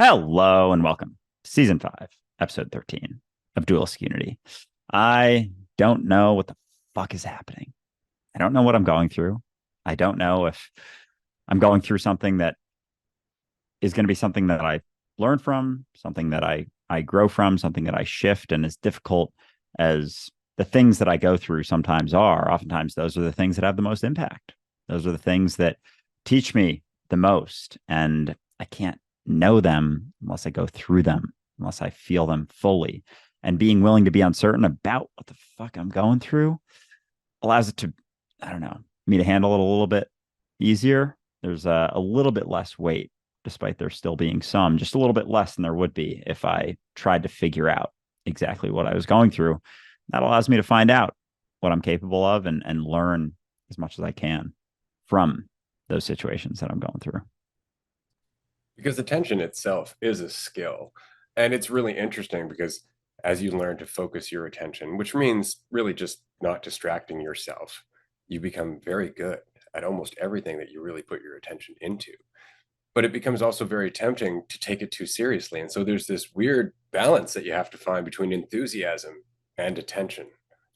Hello and welcome to Season 5, Episode 13 of Duelist Unity. I don't know what the fuck is happening. I don't know what I'm going through. I don't know if I'm going through something that is going to be something that I learn from, something that I grow from, something that I shift. And as difficult as the things that I go through sometimes are, oftentimes those are the things that have the most impact. Those are the things that teach me the most. And I can't know them unless I go through them, unless I feel them fully. And being willing to be uncertain about what the fuck I'm going through allows it to, I don't know, me to handle it a little bit easier. There's a little bit less weight, despite there still being some, just a little bit less than there would be if I tried to figure out exactly what I was going through. That allows me to find out what I'm capable of and learn as much as I can from those situations that I'm going through. Because attention itself is a skill. And it's really interesting because as you learn to focus your attention, which means really just not distracting yourself, you become very good at almost everything that you really put your attention into. But it becomes also very tempting to take it too seriously. And so there's this weird balance that you have to find between enthusiasm and attention,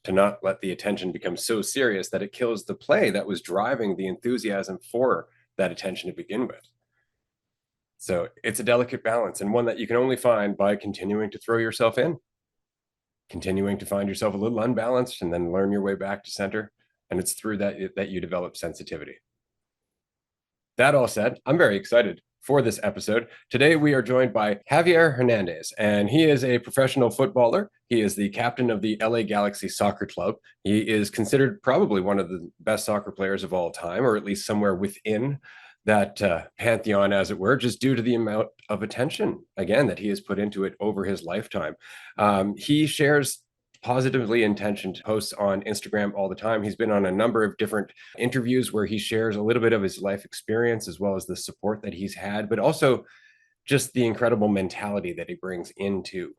to not let the attention become so serious that it kills the play that was driving the enthusiasm for that attention to begin with. So it's a delicate balance, and one that you can only find by continuing to throw yourself in, continuing to find yourself a little unbalanced and then learn your way back to center. And it's through that you develop sensitivity. That all said, I'm very excited for this episode. Today, we are joined by Javier Hernández, and he is a professional footballer. He is the captain of the LA Galaxy Soccer Club. He is considered probably one of the best soccer players of all time, or at least somewhere within that pantheon, as it were, just due to the amount of attention, again, that he has put into it over his lifetime. He shares positively intentioned posts on Instagram all the time. He's been on a number of different interviews where he shares a little bit of his life experience, as well as the support that he's had, but also just the incredible mentality that he brings into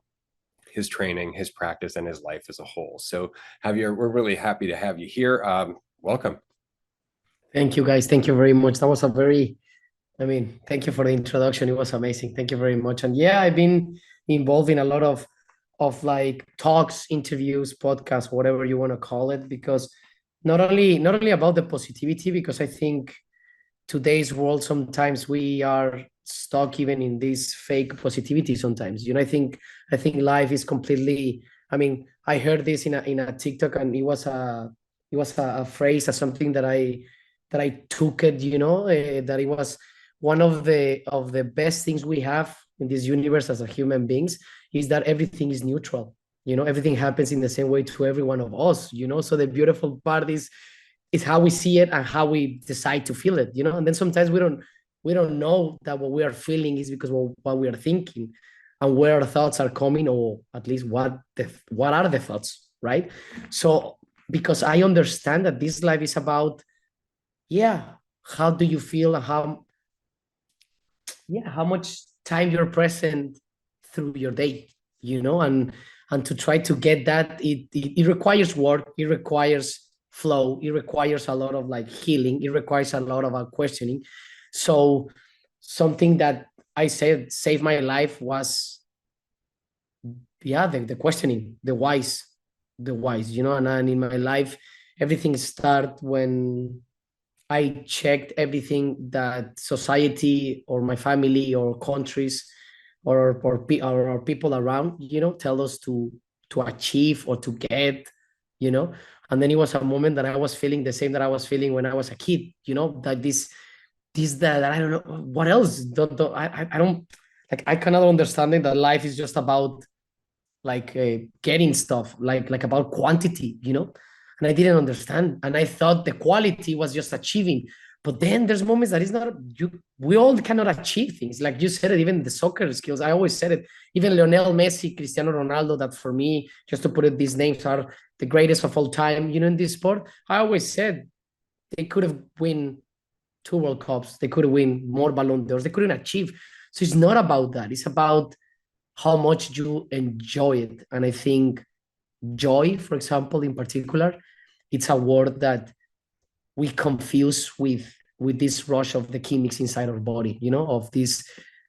his training, his practice, and his life as a whole. So Javier, we're really happy to have you here. Welcome. Thank you, guys. Thank you very much. That was thank you for the introduction. It was amazing. Thank you very much. And yeah, I've been involved in a lot of like talks, interviews, podcasts, whatever you want to call it, because not only about the positivity, because I think today's world, sometimes we are stuck even in this fake positivity sometimes. I think life is completely, I heard this in a TikTok, and it was a phrase, or something that I took it, that it was one of the best things we have in this universe as a human beings, is that everything is neutral. Everything happens in the same way to every one of us. So the beautiful part is how we see it and how we decide to feel it. And then sometimes we don't know that what we are feeling is because of what we are thinking and where our thoughts are coming, or at least what are the thoughts, right? So because I understand that this life is about, how do you feel, and how much time you're present through your day, and to try to get that, it requires work, it requires flow, it requires a lot of like healing, it requires a lot of questioning. So something that I said saved my life was the questioning, the whys, and in my life everything started when I checked everything that society or my family or countries or people around, tell us to achieve or to get, and then it was a moment that I was feeling the same that I was feeling when I was a kid, that that I don't know what else. I don't, like, I cannot understand it, that life is just about like getting stuff, like about quantity, and I didn't understand, and I thought the quality was just achieving. But then there's moments that it's not, we all cannot achieve things, like you said it. Even the soccer skills, I always said it, even Lionel Messi, Cristiano Ronaldo, that for me, just to put it, these names are the greatest of all time, in this sport. I always said they could have win 2 World Cups, they could have win more Ballon d'Ors, they couldn't achieve. So it's not about that, it's about how much you enjoy it. And I think joy, for example, in particular, it's a word that we confuse with this rush of the chemics inside our body, of this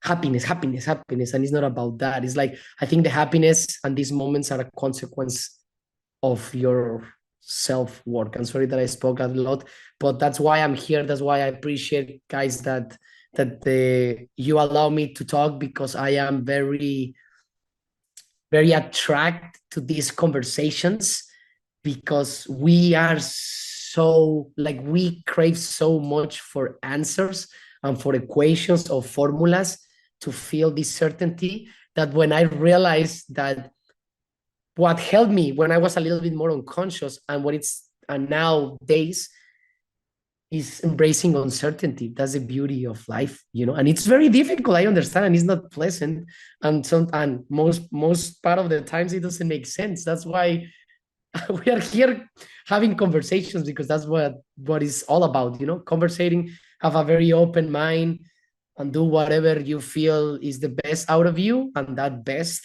happiness. And it's not about that. It's like, I think the happiness and these moments are a consequence of your self-work. I'm sorry that I spoke a lot, but that's why I'm here. That's why I appreciate, guys, that you allow me to talk, because I am very, very attracted to these conversations, because we are so, like, we crave so much for answers and for equations or formulas to feel this certainty, that when I realized that what helped me when I was a little bit more unconscious, and what it's and nowadays is embracing uncertainty. That's the beauty of life, and it's very difficult. I understand, and it's not pleasant, and most part of the times it doesn't make sense. That's why we are here having conversations, because that's what is all about, conversating, have a very open mind, and do whatever you feel is the best out of you, and that best,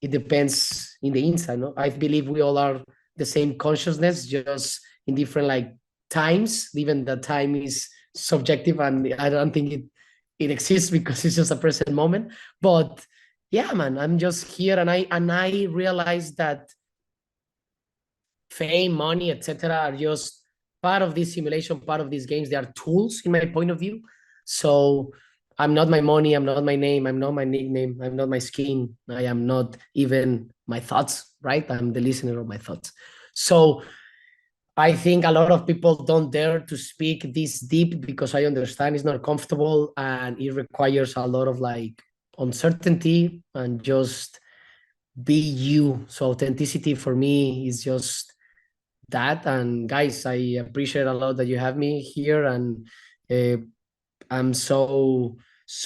it depends in the inside. No, I believe we all are the same consciousness, just in different, like, times. Even the time is subjective, and I don't think it exists, because it's just a present moment. But yeah, man, I'm just here, and I realize that fame, money, etc., are just part of this simulation, part of these games. They are tools, in my point of view. So I'm not my money, I'm not my name, I'm not my nickname, I'm not my skin, I am not even my thoughts, right? I'm the listener of my thoughts. So I think a lot of people don't dare to speak this deep, because I understand it's not comfortable, and it requires a lot of, like, uncertainty and just be you. So authenticity for me is just that. And guys, I appreciate a lot that you have me here, and uh, I'm so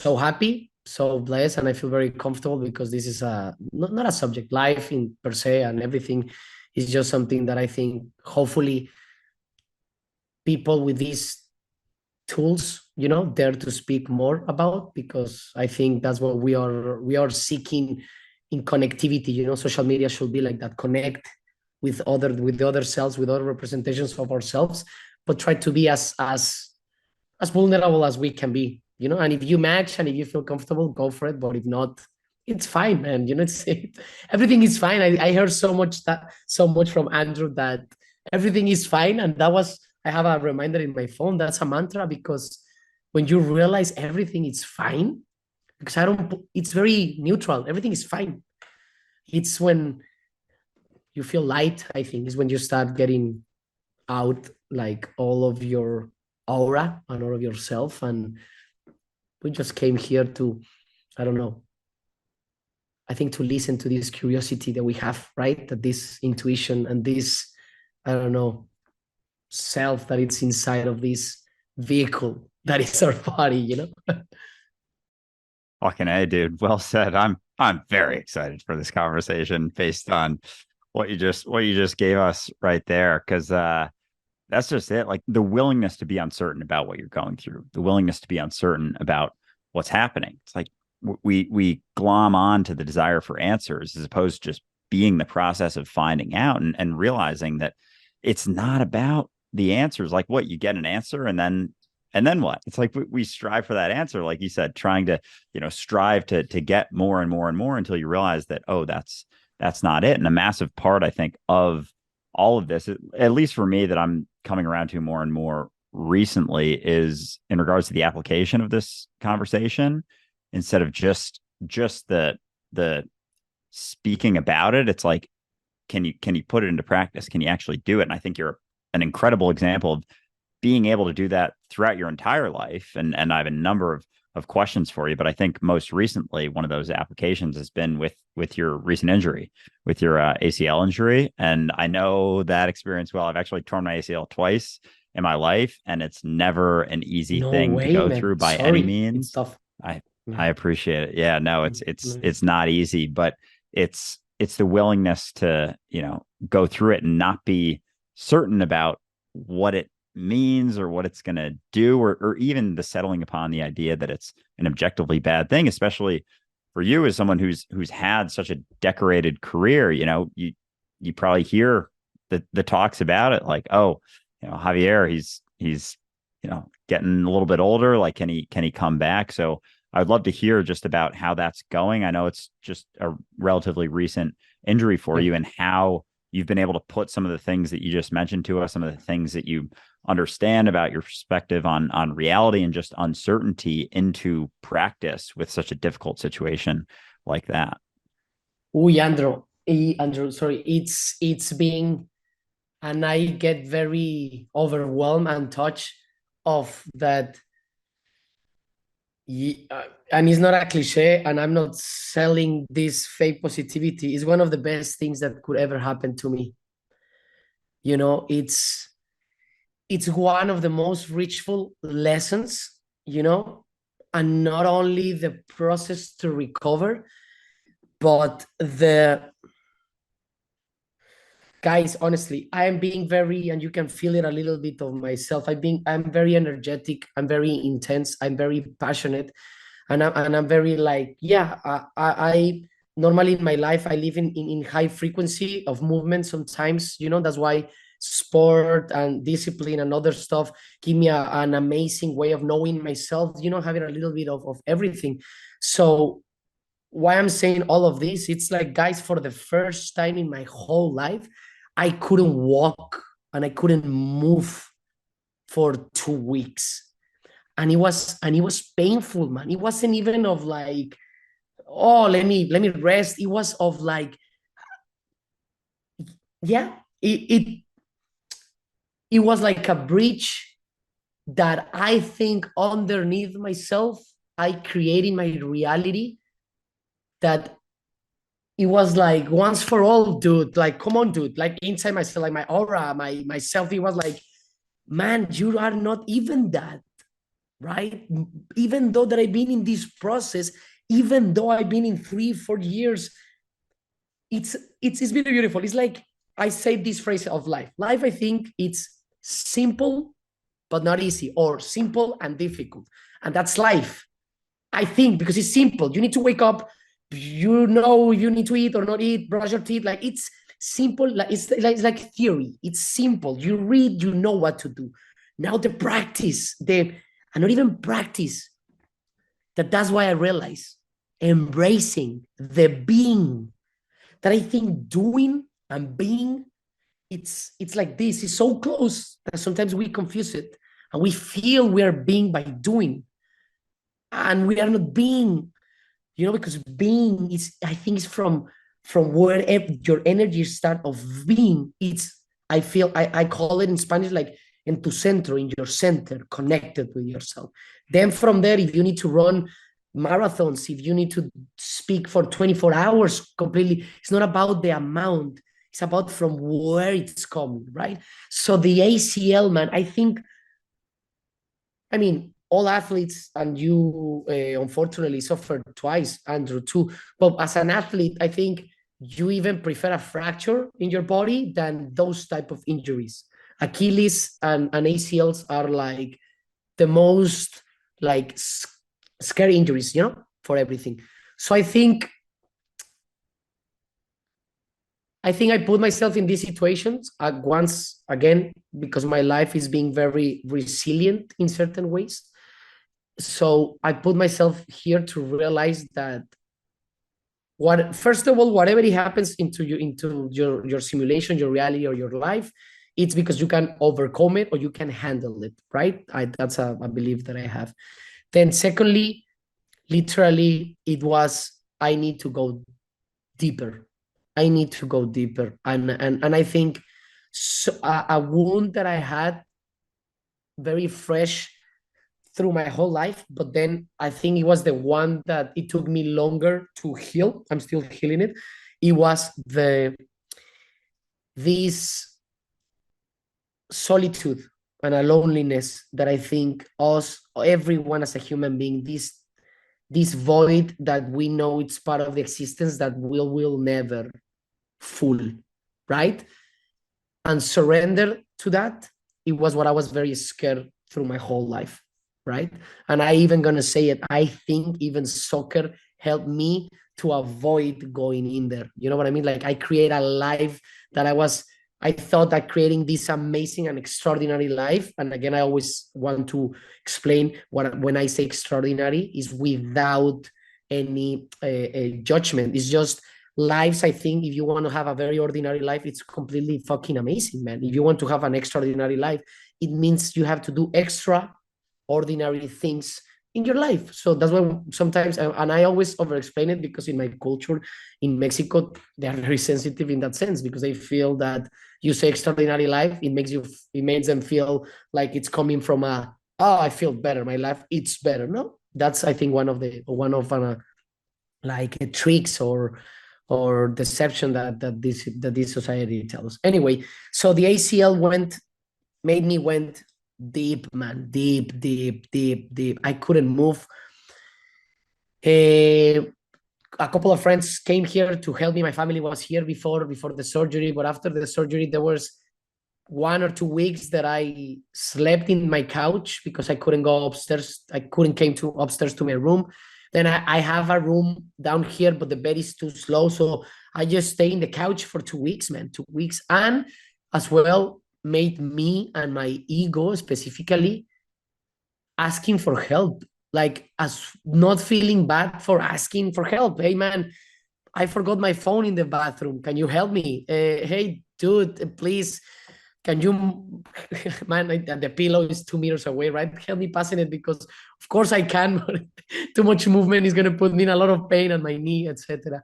happy, so blessed, and I feel very comfortable, because this is not a subject. Life in per se and everything is just something that I think, hopefully, people with these tools, dare to speak more about, because I think that's what we are seeking in connectivity. Social media should be like that: connect with the other selves, with other representations of ourselves, but try to be as vulnerable as we can be. And if you match, and if you feel comfortable, go for it. But if not, it's fine, man. It's everything is fine. I heard so much from Andrew, that everything is fine, and that was, I have a reminder in my phone. That's a mantra, because when you realize everything is fine, because it's very neutral. Everything is fine. It's when you feel light, I think, is when you start getting out, like, all of your aura and all of yourself. And we just came here to, I don't know, I think, to listen to this curiosity that we have, right? That this intuition and this, I don't know, self that it's inside of this vehicle that is our body. Fucking A, dude. Well said. I'm very excited for this conversation based on what you just gave us right there. Cause that's just it. Like, the willingness to be uncertain about what you're going through, the willingness to be uncertain about what's happening. It's like we glom on to the desire for answers, as opposed to just being the process of finding out, and realizing that it's not about the answers. Like, what, you get an answer, and then what? It's like we strive for that answer, like you said, trying to, strive to get more and more and more, until you realize that, oh, that's not it. And a massive part, I think, of all of this, at least for me, that I'm coming around to more and more recently, is in regards to the application of this conversation. Instead of just the speaking about it, it's like, can you put it into practice? Can you actually do it? And I think you're an incredible example of being able to do that throughout your entire life. And I have a number of questions for you, but I think most recently, one of those applications has been with your recent injury, with your ACL injury. And I know that experience well. I've actually torn my ACL twice in my life, and it's never an easy No thing to way, go man. through by Sorry. any It's means. tough. I appreciate it. Yeah, no, it's not easy, but it's the willingness to, go through it and not be certain about what it means or what it's going to do, or even the settling upon the idea that it's an objectively bad thing, especially for you as someone who's had such a decorated career. You probably hear the talks about it, like, oh, Javier, he's getting a little bit older, like, can he come back? So I'd love to hear just about how that's going. I know it's just a relatively recent injury for you, and how you've been able to put some of the things that you just mentioned to us, some of the things that you understand about your perspective on reality and just uncertainty into practice with such a difficult situation like that. Andrew, sorry, it's being, and I get very overwhelmed and touched of that. And it's not a cliche, and I'm not selling this fake positivity. It's one of the best things that could ever happen to me. You know, it's one of the most richful lessons, you know, and not only the process to recover, but the guys, honestly, I am being very, and you can feel it a little bit of myself. I'm very energetic, I'm very intense, I'm very passionate, and I'm very like, yeah, I normally in my life I live in high frequency of movement sometimes, you know. That's why sport and discipline and other stuff give me an amazing way of knowing myself, you know, having a little bit of everything. So why I'm saying all of this, it's like, guys, for the first time in my whole life, I couldn't walk and I couldn't move for 2 weeks. And it was painful, man. It wasn't even of like, oh, let me rest. It was of like, yeah, it was like a bridge that I think underneath myself, I created my reality, that it was like once for all, dude. Like, come on, dude. Like inside myself, like my aura, myself, it was like, man, you are not even that, right? Even though that I've been in this process, even though I've been in 3-4 years, it's been beautiful. It's like I say this phrase of life. Life, I think, it's simple but not easy, or simple and difficult, and that's life. I think because it's simple. You need to wake up. You know you need to eat or not eat. Brush your teeth. Like it's simple. Like it's like theory. It's simple. You read. You know what to do. Now the practice. And not even practice. That's why I realize embracing the being, that I think doing and being, it's like this. It's so close that sometimes we confuse it, and we feel we are being by doing, and we are not being, you know, because being is, I think, is from where your energy start of being. It's, I feel, I call it in Spanish like en tu centro, in your center, connected with yourself. Then from there, if you need to run marathons, if you need to speak for 24 hours completely, it's not about the amount, it's about from where it's coming, right? So the ACL, man, I think, I mean, all athletes, and you unfortunately suffered twice, Andrew, too. But as an athlete, I think you even prefer a fracture in your body than those type of injuries. Achilles and ACLs are like the most like scary injuries, you know, for everything. So I think I put myself in these situations once again because my life is being very resilient in certain ways. So I put myself here to realize that, what, first of all, whatever it happens into your simulation, your reality, or your life, it's because you can overcome it or you can handle it, right? That's a belief that I have. Then secondly, literally, it was, I need to go deeper. I need to go deeper. And I think so, a wound that I had very fresh through my whole life, but then I think it was the one that it took me longer to heal. I'm still healing it. It was this solitude and a loneliness that I think everyone as a human being, this void that we know it's part of the existence that will never full, right? And surrender to that, it was what I was very scared through my whole life, right? And I even gonna say it, I think even soccer helped me to avoid going in there. You know what I mean? Like I create a life that I was I thought that creating this amazing and extraordinary life, and again, I always want to explain what when I say extraordinary is without any judgment. It's just lives. I think if you want to have a very ordinary life, it's completely fucking amazing, man. If you want to have an extraordinary life, it means you have to do extraordinary things in your life. So that's why sometimes, and I always over explain it because in my culture in Mexico, they are very sensitive in that sense because they feel that you say extraordinary life, it makes them feel like it's coming from I feel better, my life it's better. No, that's I think one of like tricks or deception that this society tells us. Anyway, so the ACL made me went deep, man, deep. I couldn't move. A couple of friends came here to help me. My family was here before the surgery, but after the surgery, there was 1 or 2 weeks that I slept in my couch because I couldn't go upstairs. I couldn't came to upstairs to my room. Then I have a room down here, but the bed is too slow. So I just stay in the couch for 2 weeks, man, 2 weeks. And as well, made me and my ego specifically asking for help, like as not feeling bad for asking for help. Hey, man, I forgot my phone in the bathroom. Can you help me? Hey, dude, please. Can you, man, the pillow is 2 meters away, right? Help me passing it because, of course, I can, but too much movement is going to put me in a lot of pain on my knee, etc.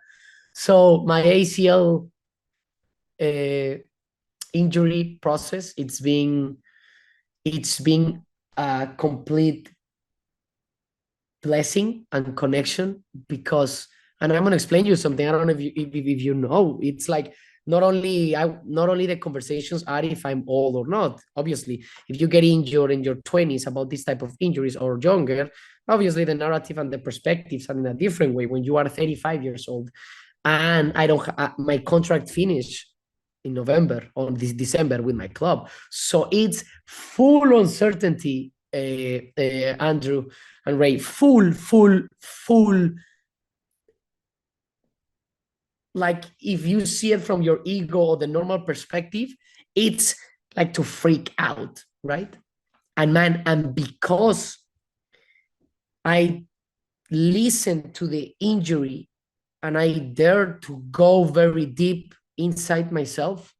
So my ACL injury process, it's been a complete blessing and connection because, and I'm going to explain you something. I don't know if you know, it's like not only the conversations are if I'm old or not. Obviously, if you get injured in your 20s about this type of injuries or younger, obviously the narrative and the perspectives are in a different way when you are 35 years old. And I don't my contract finished in November or this December with my club, so it's full uncertainty, Andrew and Ray, full, like if you see it from your ego or the normal perspective, it's like to freak out, right? And man, and because I listened to the injury and I dared to go very deep inside myself,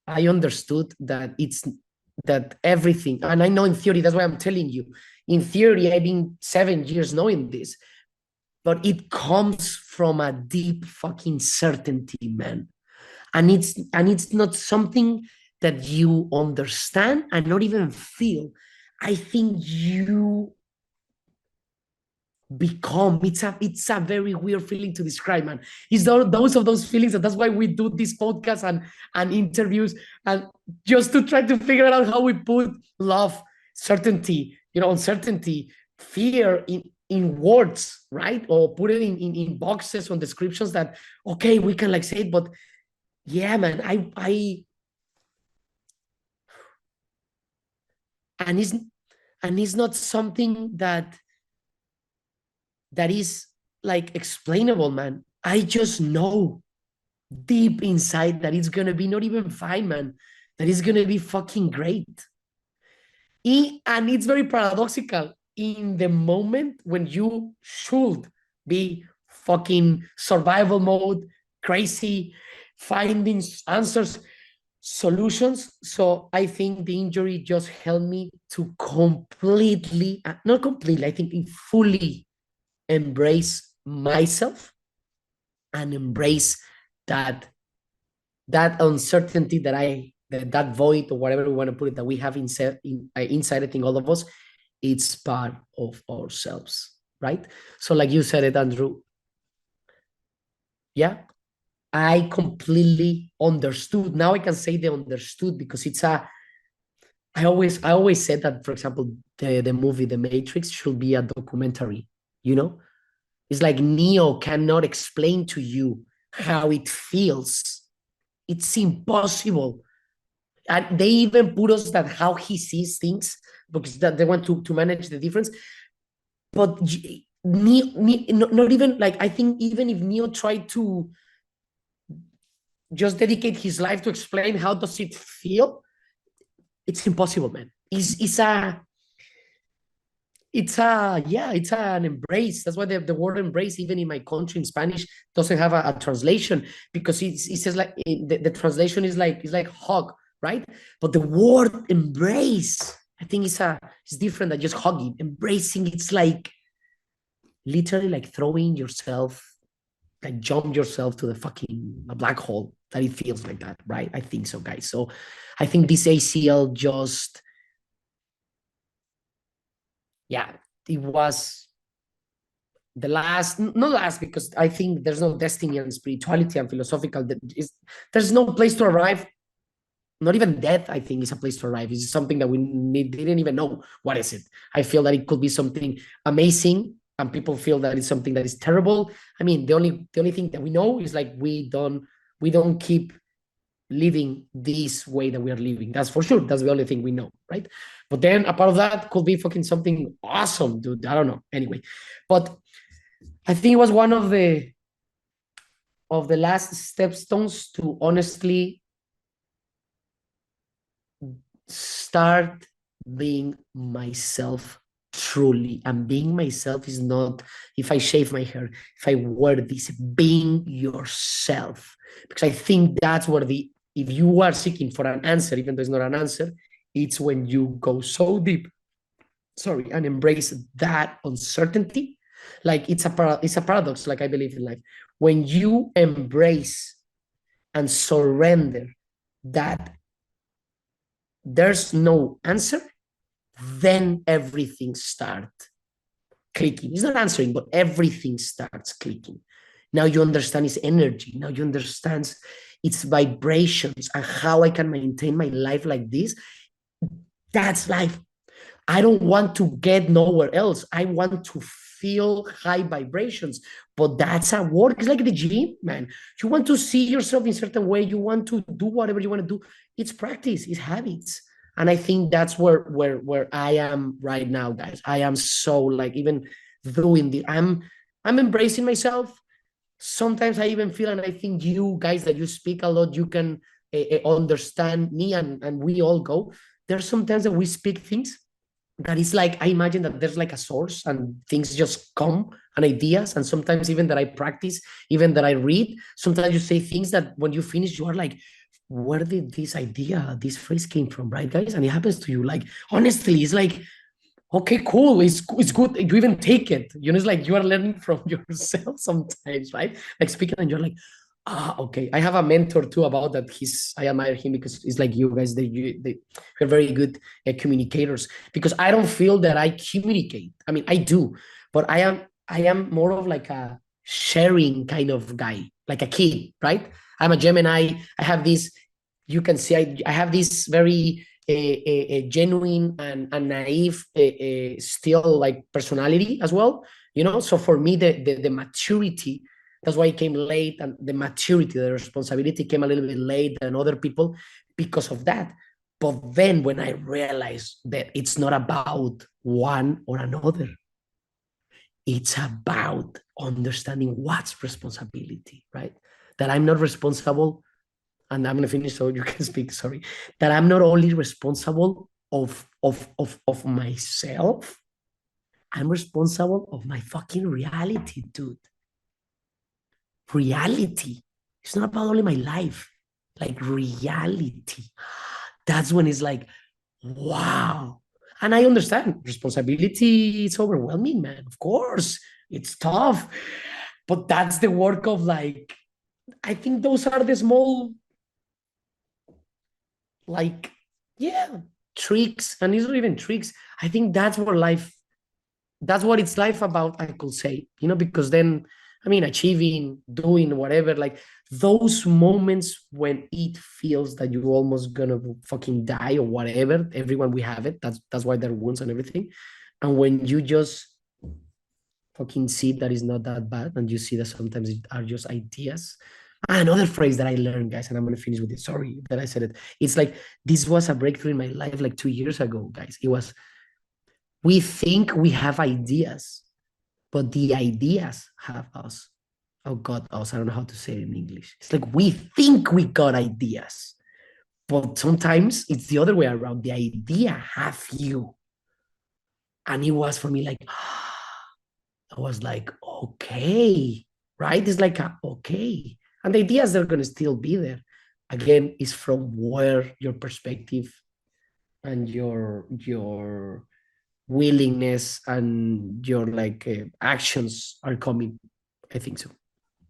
I understood that everything, and I know in theory, that's why I'm telling you, in theory, I've been 7 years knowing this, but it comes from a deep fucking certainty, man. And it's not something that you understand and not even feel. I think you become, it's a very weird feeling to describe, man. It's those feelings, and that's why we do this podcast and interviews, and just to try to figure out how we put love, certainty, uncertainty, fear in words, right? Or put it in boxes or descriptions that, okay, we can like say it, but yeah, man, I and it's not something that is like explainable, man. I just know deep inside that it's gonna be not even fine, man. That it's gonna be fucking great. And it's very paradoxical. In the moment when you should be fucking survival mode, crazy, finding answers, solutions. So I think the injury just helped me to completely, not completely, I think fully embrace myself and embrace that uncertainty that void or whatever we want to put it that we have inside I think all of us, it's part of ourselves, right? So like you said it, Andrew, yeah, I completely understood. Now I can say they understood because I always said that, for example, the movie The Matrix should be a documentary, It's like Neo cannot explain to you how it feels. It's impossible. And they even put us that how he sees things because that they want to manage the difference. But Neo, not even like, I think even if Neo tried to just dedicate his life to explain how does it feel. It's impossible, man. It's an embrace. That's why the word embrace, even in my country in Spanish, doesn't have a translation, because it says like the translation is like hug, right? But the word embrace, I think it's different than just hugging. Embracing, it's like literally like throwing yourself, like jump yourself to the fucking black hole, that it feels like that, right? I think so, guys. So I think this ACL just, yeah, it was the last, not last, because I think there's no destiny and spirituality and philosophical. There's no place to arrive. Not even death, I think, is a place to arrive. It's something that we didn't even know. What is it? I feel that it could be something amazing, and people feel that it's something that is terrible. I mean, the only thing that we know is like we don't keep living this way that we are living. That's for sure. That's the only thing we know, right? But then a part of that could be fucking something awesome, dude. I don't know. Anyway, but I think it was one of the last stepstones to honestly start being myself truly. And being myself is not if I shave my hair, if I wear this, being yourself. Because I think that's where if you are seeking for an answer, even though it's not an answer, it's when you go so deep, and embrace that uncertainty. Like it's a paradox, like I believe in life. When you embrace and surrender that there's no answer, then everything starts clicking. It's not answering, but everything starts clicking. Now you understand its energy. Now you understand its vibrations and how I can maintain my life like this. That's life. I don't want to get nowhere else. I want to feel high vibrations, but that's a work. It's like the gym, man. You want to see yourself in a certain way. You want to do whatever you want to do. It's practice, it's habits. And I think that's where I am right now, guys. I am so like, even doing the, I'm embracing myself. Sometimes I even feel, and I think you guys that you speak a lot, you can understand me, and we all go. There's sometimes that we speak things that is like, I imagine that there's like a source and things just come, and ideas, and sometimes even that I practice, even that I read, sometimes you say things that when you finish, you are like, where did this idea, this phrase came from, right, guys? And it happens to you. Like, honestly, it's like, okay, cool, it's good, you even take it, it's like you are learning from yourself sometimes, right? Like speaking, and you're like, okay. I have a mentor too about that. I admire him because it's like you guys, you're very good communicators, because I don't feel that I communicate. I mean, I do, but I am more of like a sharing kind of guy, like a kid, right? I'm a Gemini. I have this, you can see, I have this very genuine and naive still like personality as well, so for me the maturity, that's why it came late, and the maturity, the responsibility came a little bit late than other people because of that. But then when I realized that it's not about one or another, it's about understanding what's responsibility, right? That I'm not responsible, and I'm going to finish so you can speak, sorry, that I'm not only responsible of myself, I'm responsible of my fucking reality, dude. Reality. It's not about only my life, like reality. That's when it's like, wow. And I understand responsibility, it's overwhelming, man. Of course, it's tough. But that's the work of like, I think those are the small, like, yeah, tricks. And it's not even tricks. I think that's what it's life about, I could say, because then, I mean, achieving, doing whatever, like those moments when it feels that you're almost gonna fucking die or whatever, everyone, we have it. That's why there are wounds and everything. And when you just fucking see that it's not that bad, and you see that sometimes it are just ideas. Another phrase that I learned, guys, and I'm gonna finish with it. Sorry that I said it. It's like, this was a breakthrough in my life like 2 years ago, guys. It was, we think we have ideas, but the ideas have us. oh God, I don't know how to say it in English. It's like we think we got ideas, but sometimes it's the other way around. The idea have you. And it was for me like, I was like, okay, right? It's like, okay. And the ideas, they're going to still be there. Again, is from where your perspective and your willingness and your like actions are coming. I think so.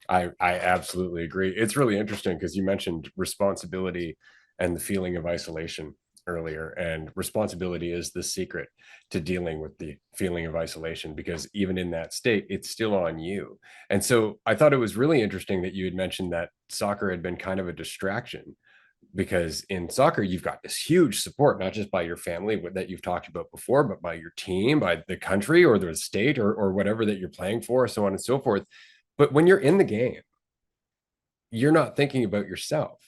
I absolutely agree. It's really interesting because you mentioned responsibility and the feeling of isolation earlier, and responsibility is the secret to dealing with the feeling of isolation, because even in that state, it's still on you. And so I thought it was really interesting that you had mentioned that soccer had been kind of a distraction, because in soccer you've got this huge support, not just by your family that you've talked about before, but by your team, by the country or the state, or whatever that you're playing for, so on and so forth. But when you're in the game, you're not thinking about yourself.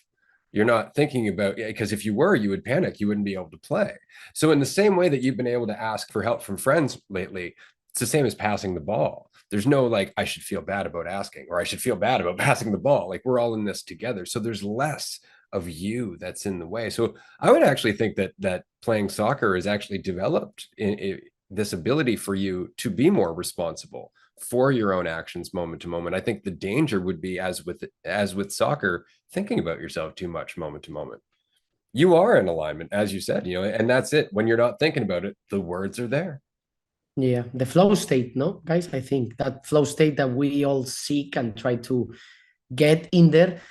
You're not thinking about, because if you were, you would panic. You wouldn't be able to play. So in the same way that you've been able to ask for help from friends lately, it's the same as passing the ball. There's no like, I should feel bad about asking, or I should feel bad about passing the ball. Like, we're all in this together. So there's less of you that's in the way. So I would actually think that playing soccer is actually developed in this ability for you to be more responsible for your own actions moment to moment. I think the danger would be, as with soccer, thinking about yourself too much moment to moment. You are in alignment, as you said, and that's it. When you're not thinking about it, the words are there. Yeah, the flow state, no, guys. I think that flow state that we all seek and try to get in there,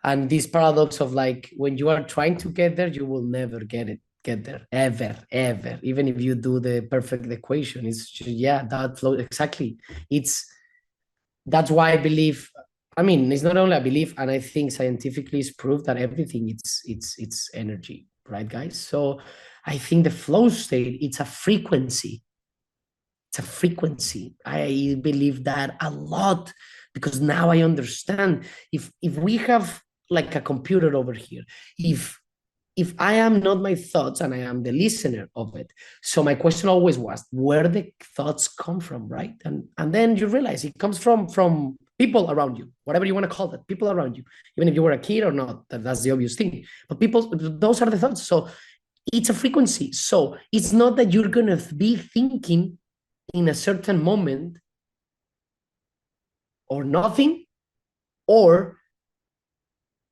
and this paradox of like when you are trying to get there, you will never get there ever, even if you do the perfect equation. It's just, yeah, that flow exactly. That's why I believe, I mean, it's not only I believe, and I think scientifically it's proved that everything it's energy, right, guys? So I think the flow state, it's a frequency. It's a frequency. I believe that a lot, because now I understand, if we have like a computer over here, if I am not my thoughts and I am the listener of it, so my question always was where the thoughts come from, right? And then you realize it comes from people around you, whatever you want to call it, people around you, even if you were a kid or not, that's the obvious thing. But people, those are the thoughts. So it's a frequency. So it's not that you're gonna be thinking in a certain moment or nothing, or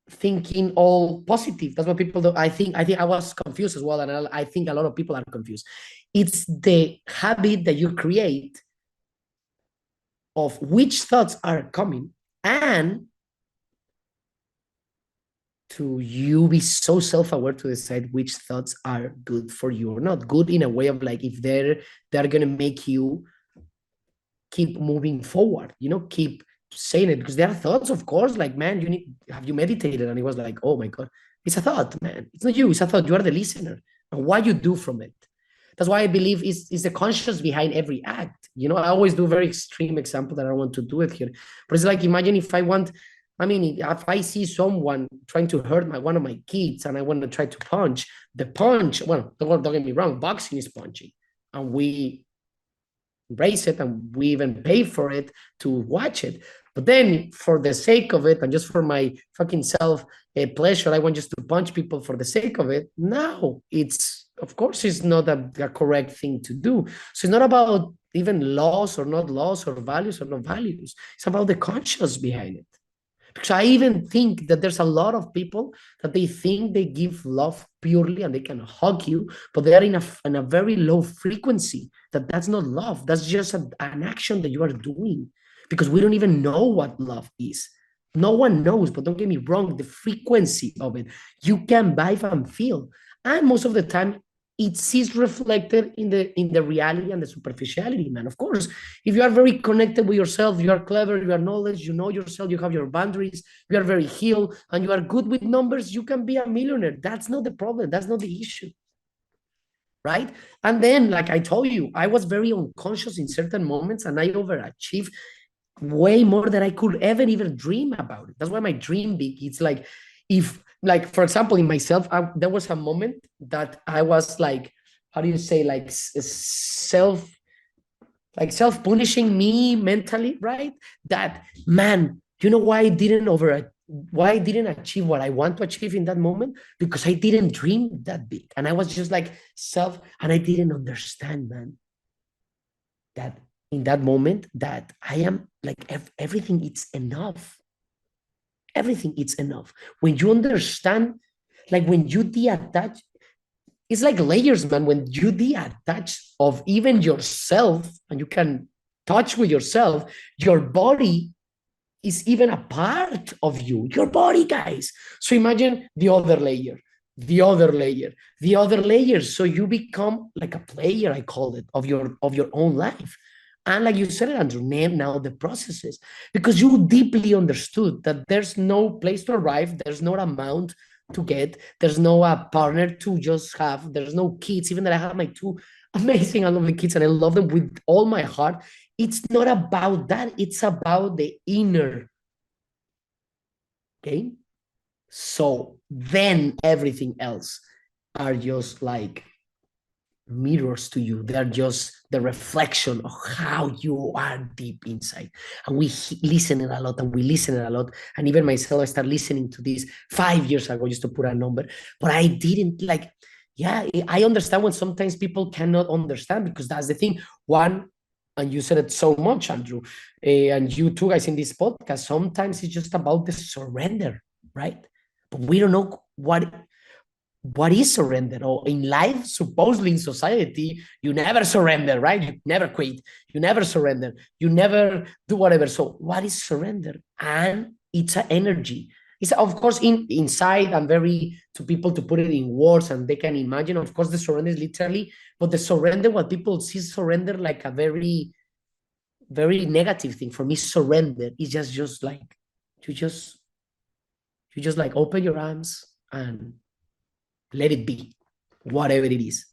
thinking all positive. That's what people do. I think I was confused as well, and I think a lot of people are confused. It's the habit that you create of which thoughts are coming, and to you be so self-aware to decide which thoughts are good for you or not. Good in a way of like, if they're gonna make you keep moving forward, keep saying it, because there are thoughts, of course, like, man, have you meditated? And it was like, oh my God, it's a thought, man. It's not you, it's a thought. You are the listener. And what you do from it. That's why I believe is the conscious behind every act. I always do very extreme example that I don't want to do it here. But it's like, imagine if if I see someone trying to hurt one of my kids and I want to try to punch, well, don't get me wrong, boxing is punching. And we embrace it and we even pay for it to watch it. But then for the sake of it and just for my fucking self pleasure, I want just to punch people for the sake of it. No, of course it's not a correct thing to do. So it's not about even laws or not laws or values or not values. It's about the conscience behind it. Because I even think that there's a lot of people that they think they give love purely and they can hug you, but they are in a very low frequency. That's not love. That's just an action that you are doing, because we don't even know what love is. No one knows, but don't get me wrong, the frequency of it, you can vibe and feel. And most of the time, it is reflected in the reality and the superficiality, man. Of course, if you are very connected with yourself, you are clever, you are knowledge, you know yourself, you have your boundaries, you are very healed, and you are good with numbers, you can be a millionaire. That's not the problem. That's not the issue. Right? And then, like I told you, I was very unconscious in certain moments and I overachieved way more than I could ever even dream about it. That's why my dream big. It's like, for example, in myself, there was a moment that I was like, how do you say, like self like self-punishing me mentally, right? That, man, you know why I didn't achieve what I want to achieve in that moment? Because I didn't dream that big. And I was just like and I didn't understand, man, that in that moment that I am like everything, it's enough. Everything, it's enough. When you understand, like when you detach, it's like layers, man. When you detach of even yourself and you can touch with yourself, your body is even a part of you, your body, guys. So imagine the other layer, the other layer, the other layer. So you become like a player, I call it, of your own life. And like you said, Andrew, name now the processes, because you deeply understood that there's no place to arrive, there's no amount to get, there's no partner to just have, there's no kids, even that I have my two amazing, I love the kids and I love them with all my heart. It's not about that, it's about the inner. Okay, so then everything else are just like mirrors to you. They're just the reflection of how you are deep inside. And we listen it a lot, and we listen it a lot. And even myself, I started listening to this 5 years ago, just to put a number. But I didn't like, yeah, I understand when sometimes people cannot understand, because that's the thing. One, and you said it so much, Andrew, and you too, guys, in this podcast, sometimes it's just about the surrender, right? But we don't know what is surrender. Or in life, supposedly in society, you never surrender, right? You never quit, you never surrender, you never do whatever. So what is surrender? And it's an energy. It's of course inside and very to people to put it in words and they can imagine. Of course, the surrender is literally, but the surrender, what people see surrender like a very, very negative thing. For me, surrender is just like you just like open your arms and let it be, whatever it is,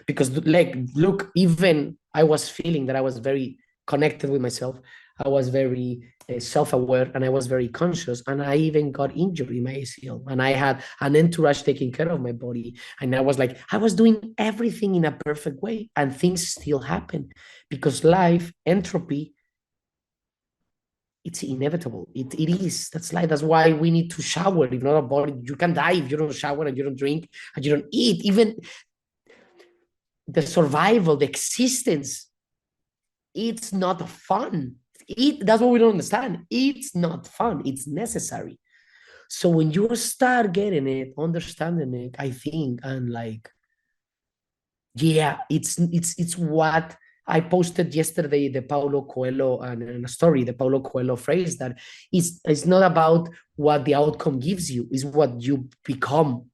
because like, look, even I was feeling that I was very connected with myself. I was very self-aware and I was very conscious, and I even got injured in my ACL, and I had an entourage taking care of my body, and I was like, I was doing everything in a perfect way, and things still happen because life, entropy, it's inevitable. It is. That's life. That's why we need to shower. If not, a body, you can die if you don't shower and you don't drink and you don't eat. Even the survival, the existence, it's not fun. That's what we don't understand. It's not fun. It's necessary. So when you start getting it, understanding it, I think, and like, yeah, it's what I posted yesterday, the Paulo Coelho and a story, the Paulo Coelho phrase that it's not about what the outcome gives you, is what you become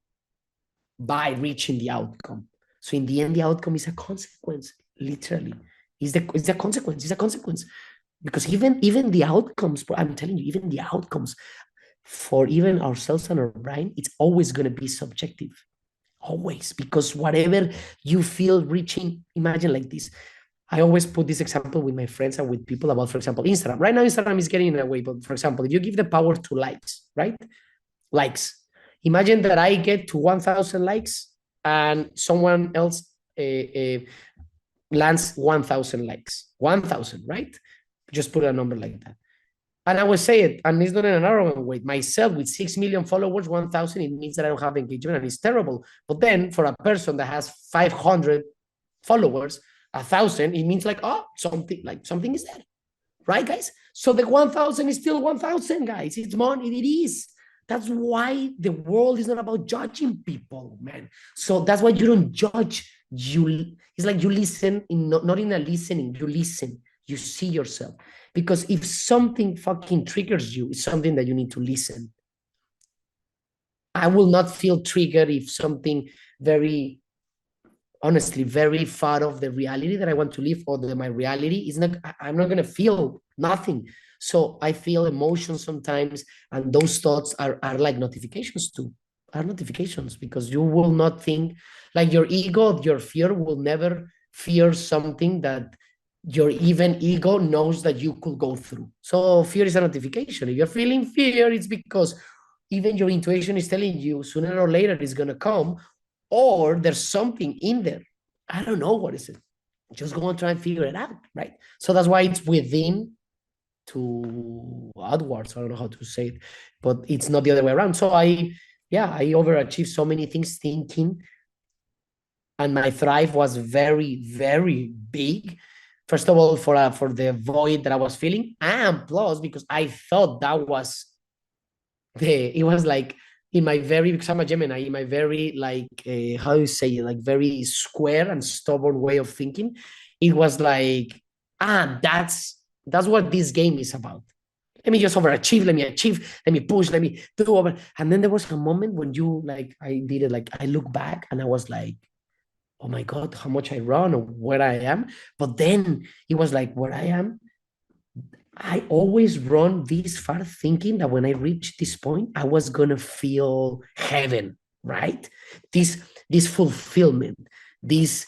by reaching the outcome. So in the end, the outcome is a consequence, literally. It's a consequence, it's a consequence. Because even the outcomes, I'm telling you, even the outcomes for even ourselves and our brain, it's always going to be subjective. Always, because whatever you feel reaching, imagine like this. I always put this example with my friends and with people about, for example, Instagram. Right now, Instagram is getting in a way, but for example, if you give the power to likes, right? Likes. Imagine that I get to 1,000 likes and someone else lands 1,000 likes. 1,000, right? Just put a number like that. And I will say it, and it's not in an arrogant way. Myself with 6 million followers, 1,000, it means that I don't have engagement, and it's terrible. But then for a person that has 500 followers, 1,000, it means like, oh, something is there, right, guys? So the 1,000 is still 1,000, guys. It's money. It is. That's why the world is not about judging people, man. So that's why you don't judge. It's like you listen, not in a listening. You listen. You see yourself. Because if something fucking triggers you, it's something that you need to listen. I will not feel triggered if something very, honestly, very far off the reality that I want to live, or my reality is not, I'm not going to feel nothing. So I feel emotions sometimes, and those thoughts are like notifications too, are notifications, because you will not think, like your ego, your fear will never fear something that your even ego knows that you could go through. So fear is a notification. If you're feeling fear, it's because even your intuition is telling you sooner or later it's going to come, or there's something in there. I don't know what is it. just go and try and figure it out, right? So that's why it's within to outwards. I don't know how to say it, but it's not the other way around. So I overachieved so many things thinking, and my thrive was very, very big. First of all, for the void that I was feeling, and plus because I thought that was it was like in my very, because I'm a Gemini, in my very like how you say it, like very square and stubborn way of thinking, it was like, that's what this game is about. Let me just overachieve, let me achieve, let me push, let me do over. And then there was a moment when you like, I did it, like I look back and I was like, oh my God, how much I run or where I am. But then it was like, where I am, I always run this far thinking that when I reach this point, I was gonna feel heaven, right? This fulfillment, this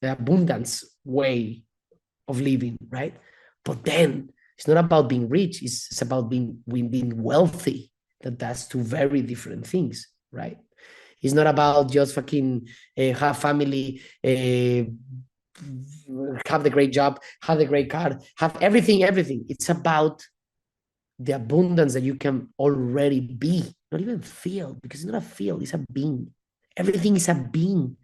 abundance way of living, right? But then it's not about being rich, it's about being wealthy. That's two very different things, right? It's not about just fucking have family, have the great job, have the great car, have everything. It's about the abundance that you can already be, not even feel, because it's not a feel, it's a being. Everything is a being.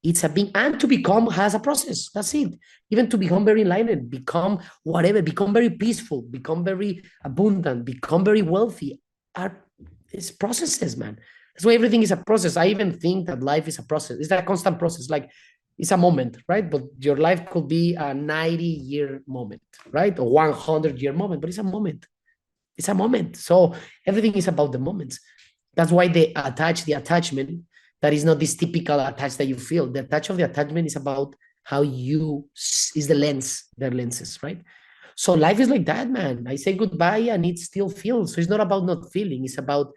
It's a being, and to become has a process. That's it. Even to become very enlightened, become whatever, become very peaceful, become very abundant, become very wealthy. It's processes, man. That's why everything is a process. I even think that life is a process. It's a constant process. Like it's a moment, right? But your life could be a 90-year moment, right? Or 100-year moment, but it's a moment. It's a moment. So everything is about the moments. That's why they attach the attachment. That is not this typical attach that you feel. The attach of the attachment is about how you is the lens, their lenses, right? So life is like that, man. I say goodbye and it still feels. So it's not about not feeling. It's about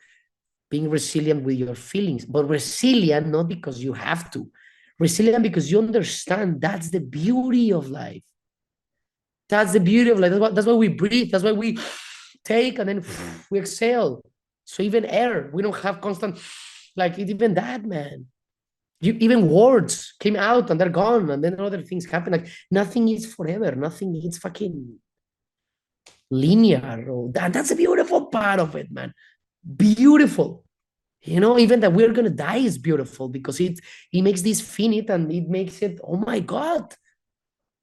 being resilient with your feelings, but resilient not because you have to. Resilient because you understand that's the beauty of life. That's the beauty of life. That's why we breathe. That's why we take and then we exhale. So even air, we don't have constant, like even that, man. Even words came out and they're gone, and then other things happen. Like nothing is forever. Nothing is fucking linear. That's a beautiful part of it, man. Beautiful. Even that we're gonna die is beautiful because it makes this finite and it makes it, oh my God,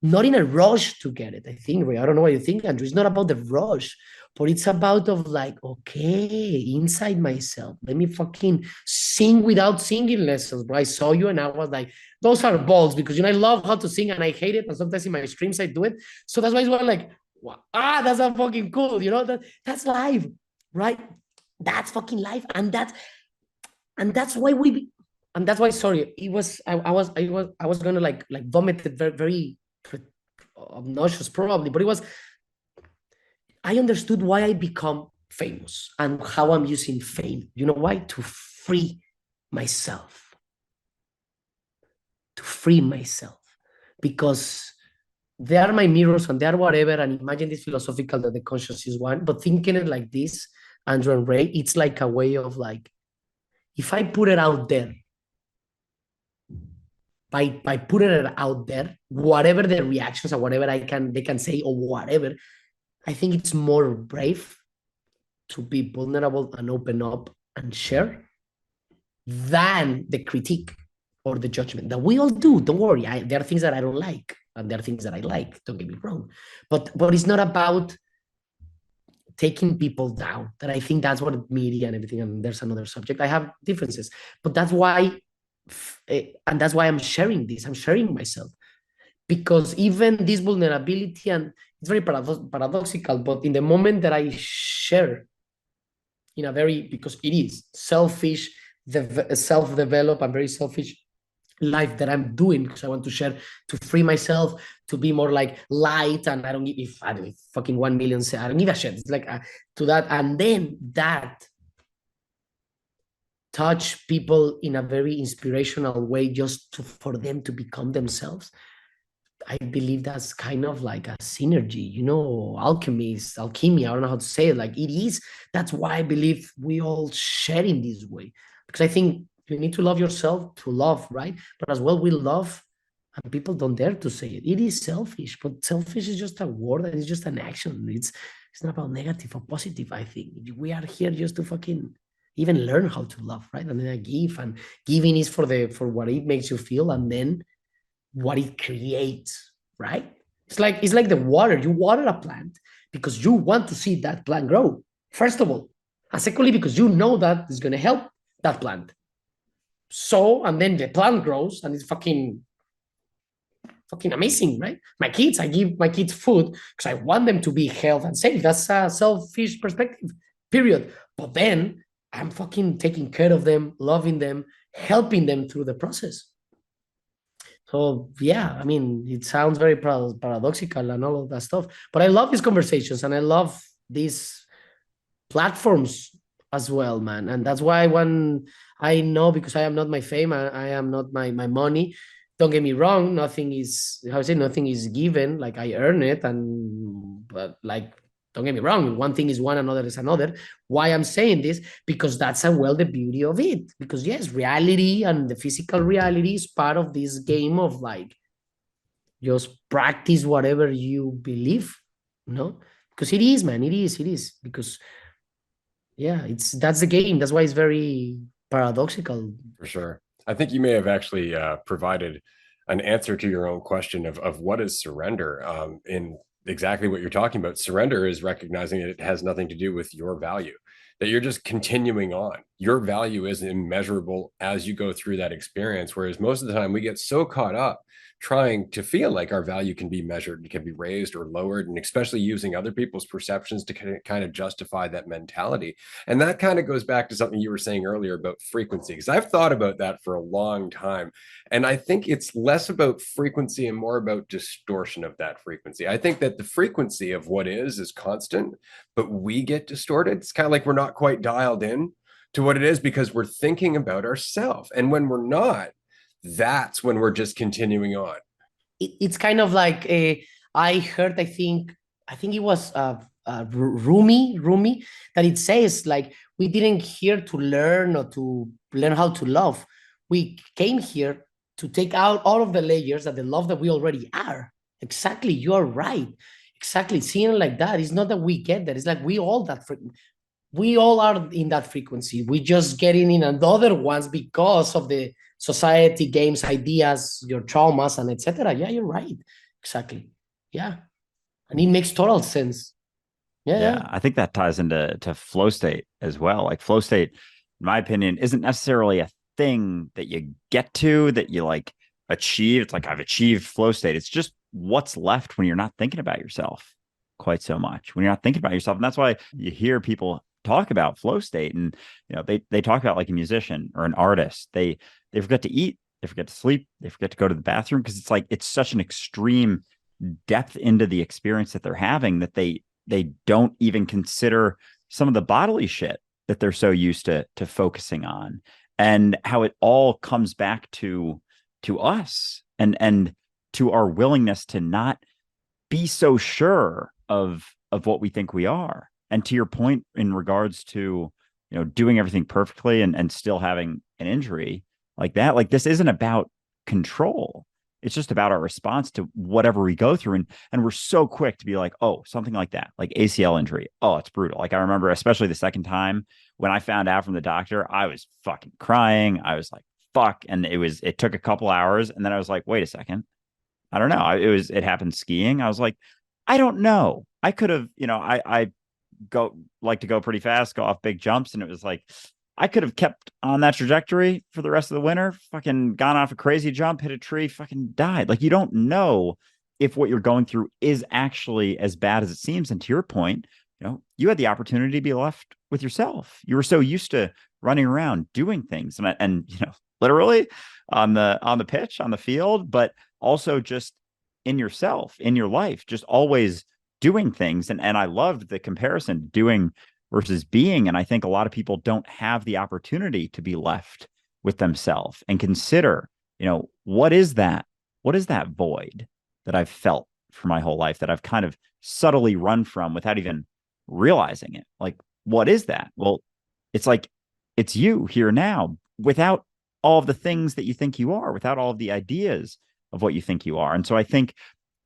not in a rush to get it. I think, Ray, I don't know what you think, Andrew. It's not about the rush, but it's about of like, okay, inside myself, let me fucking sing without singing lessons, bro. I saw you and I was like, those are balls because, I love how to sing and I hate it. And sometimes in my streams I do it. So that's why it's like, wow, that's a fucking cool, that's life, right? That's fucking life. And that's why sorry, it was, I was gonna like vomit it very, very obnoxious probably, but it was, I understood why I become famous and how I'm using fame. You know why? To free myself. To free myself. Because they are my mirrors and they are whatever. And imagine this philosophical that the conscious is one, but thinking it like this, Andrew and Ray, it's like a way of like, if I put it out there, by putting it out there, whatever the reactions or whatever they can say or whatever, I think it's more brave to be vulnerable and open up and share than the critique or the judgment that we all do. Don't worry, there are things that I don't like and there are things that I like. Don't get me wrong, but it's not about taking people down. That I think that's what media and everything. And there's another subject. I have differences, but that's why. And that's why I'm sharing this. I'm sharing myself because even this vulnerability, and it's very paradoxical, but in the moment that I share in a very, because it is selfish, self-develop and very selfish life that I'm doing because I want to share, to free myself, to be more like light, and I don't give, if I don't know, fucking 1 million, I don't give a shit. It's like to that, and then that touch people in a very inspirational way just for them to become themselves. I believe that's kind of like a synergy, alchemy, I don't know how to say it, like it is. That's why I believe we all share in this way, because I think you need to love yourself to love, right? But as well, we love And people don't dare to say it. It is selfish, but selfish is just a word and it's just an action. It's not about negative or positive, I think. We are here just to fucking even learn how to love, right? And then I give, and giving is for what it makes you feel, and then what it creates, right? It's like the water. You water a plant because you want to see that plant grow, first of all. And secondly, because you know that it's gonna help that plant. So, and then the plant grows and it's fucking amazing, right? My kids, I give my kids food because I want them to be healthy and safe. That's a selfish perspective, period. But then I'm fucking taking care of them, loving them, helping them through the process. So yeah, I mean, it sounds very paradoxical and all of that stuff, but I love these conversations and I love these platforms as well, man. And that's why when I know, because I am not my fame, I am not my money. Don't get me wrong, nothing is, how I say, nothing is given. Like I earn it, and but like, don't get me wrong, one thing is one, another is another. Why I'm saying this? Because that's the beauty of it. Because yes, reality and the physical reality is part of this game of like just practice whatever you believe, no? Because it is, man, it is. Because yeah, that's the game. That's why it's very paradoxical. For sure. I think you may have actually provided an answer to your own question of what is surrender, in exactly what you're talking about. Surrender is recognizing that it has nothing to do with your value, that you're just continuing on. Your value is immeasurable as you go through that experience. Whereas most of the time we get so caught up trying to feel like our value can be measured, can be raised or lowered, and especially using other people's perceptions to kind of justify that mentality. And that kind of goes back to something you were saying earlier about frequency, because I've thought about that for a long time. And I think it's less about frequency and more about distortion of that frequency. I think that the frequency of what is constant, but we get distorted. It's kind of like we're not quite dialed in to what it is because we're thinking about ourselves. And when we're not, that's when we're just continuing on. It's kind of like I heard. I think it was Rumi that it says like we didn't here to learn or to learn how to love. We came here to take out all of the layers that the love that we already are. Exactly, you are right. Exactly, seeing it like that. It's not that we get that. It's like we all are in that frequency. We just getting in another ones because of the society, games, ideas, your traumas, and etc. Yeah, you're right. Exactly. Yeah, and it makes total sense. Yeah, Yeah, yeah. I think that ties into flow state as well. Like flow state, in my opinion, isn't necessarily a thing that you get to, that you like achieve. It's like I've achieved flow state. It's just what's left when you're not thinking about yourself quite so much. When you're not thinking about yourself. And that's why you hear people talk about flow state, and they talk about like a musician or an artist. They forget to eat, they forget to sleep, they forget to go to the bathroom, because it's like it's such an extreme depth into the experience that they're having that they don't even consider some of the bodily shit that they're so used to focusing on, and how it all comes back to us, and to our willingness to not be so sure of what we think we are. And to your point in regards to doing everything perfectly and still having an injury like that, like this isn't about control. It's just about our response to whatever we go through. And we're so quick to be like, oh, something like that, like ACL injury. Oh, it's brutal. Like I remember, especially the second time when I found out from the doctor, I was fucking crying. I was like, fuck. And it took a couple hours. And then I was like, wait a second. I don't know. It happened skiing. I was like, I don't know. I could have, I go like to go pretty fast, go off big jumps. And it was like, I could have kept on that trajectory for the rest of the winter, fucking gone off a crazy jump, hit a tree, fucking died. Like you don't know if what you're going through is actually as bad as it seems. And to your point, you had the opportunity to be left with yourself. You were so used to running around doing things and literally on the pitch, on the field, but also just in yourself, in your life, just always doing things. And I loved the comparison, doing versus being. And I think a lot of people don't have the opportunity to be left with themselves and consider, what is that? What is that void that I've felt for my whole life, that I've kind of subtly run from without even realizing it? Like, what is that? Well, it's like, it's you here now, without all of the things that you think you are, without all of the ideas of what you think you are. And so I think,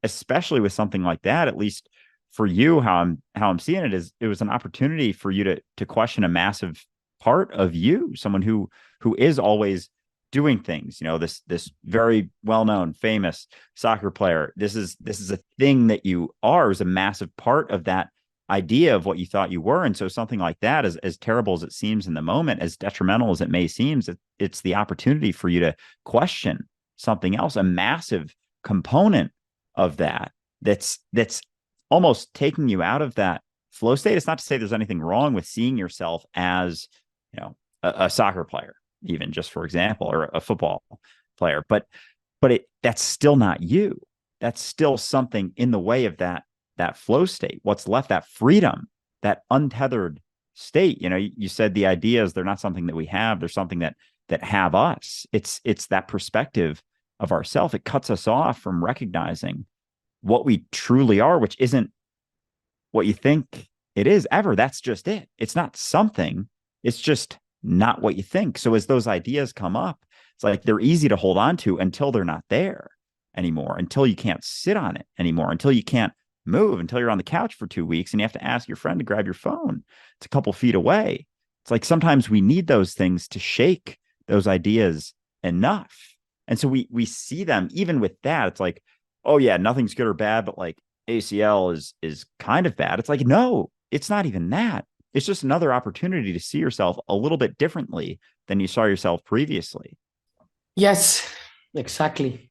especially with something like that, at least for you, how I'm seeing it is, it was an opportunity for you to question a massive part of you, someone who is always doing things. This very well-known, famous soccer player. This is a thing that you are, is a massive part of that idea of what you thought you were. And so something like that, as terrible as it seems in the moment, as detrimental as it may seem, it's the opportunity for you to question something else, a massive component of that's almost taking you out of that flow state. It's not to say there's anything wrong with seeing yourself as, a soccer player, even just for example, or a football player, but that's still not you. That's still something in the way of that flow state. What's left, that freedom, that untethered state. You said the ideas, they're not something that we have. They're something that have us. It's that perspective of ourself. It cuts us off from recognizing what we truly are, which isn't what you think it is ever. That's just it. It's not something. It's just not what you think. So as those ideas come up, it's like they're easy to hold on to until they're not there anymore, until you can't sit on it anymore, until you can't move, until you're on the couch for 2 weeks and you have to ask your friend to grab your phone. It's a couple feet away. It's like sometimes we need those things to shake those ideas enough. And so we see them even with that. It's like, oh yeah, nothing's good or bad, but like ACL is kind of bad. It's like, no, it's not even that. It's just another opportunity to see yourself a little bit differently than you saw yourself previously. Yes, exactly.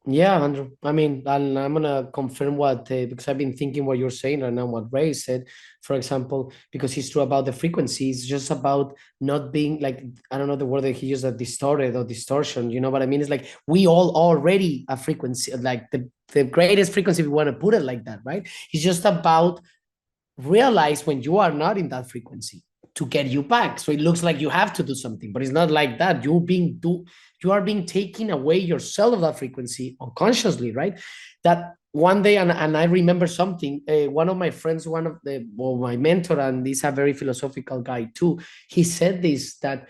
Yeah, Andrew. I mean, I'm gonna confirm what because I've been thinking what you're saying right now, what Ray said, for example, because he's true about the frequency. It's just about not being like, I don't know the word that he used, distorted or distortion. You know what I mean? It's like we all already a frequency, like the greatest frequency, if you want to put it like that, right? It's just about realize when you are not in that frequency to get you back. So it looks like you have to do something, but it's not like that. You are being taken away yourself of that frequency unconsciously, right? That one day, and I remember something, one of my friends, my mentor, and he's a very philosophical guy too, he said this, that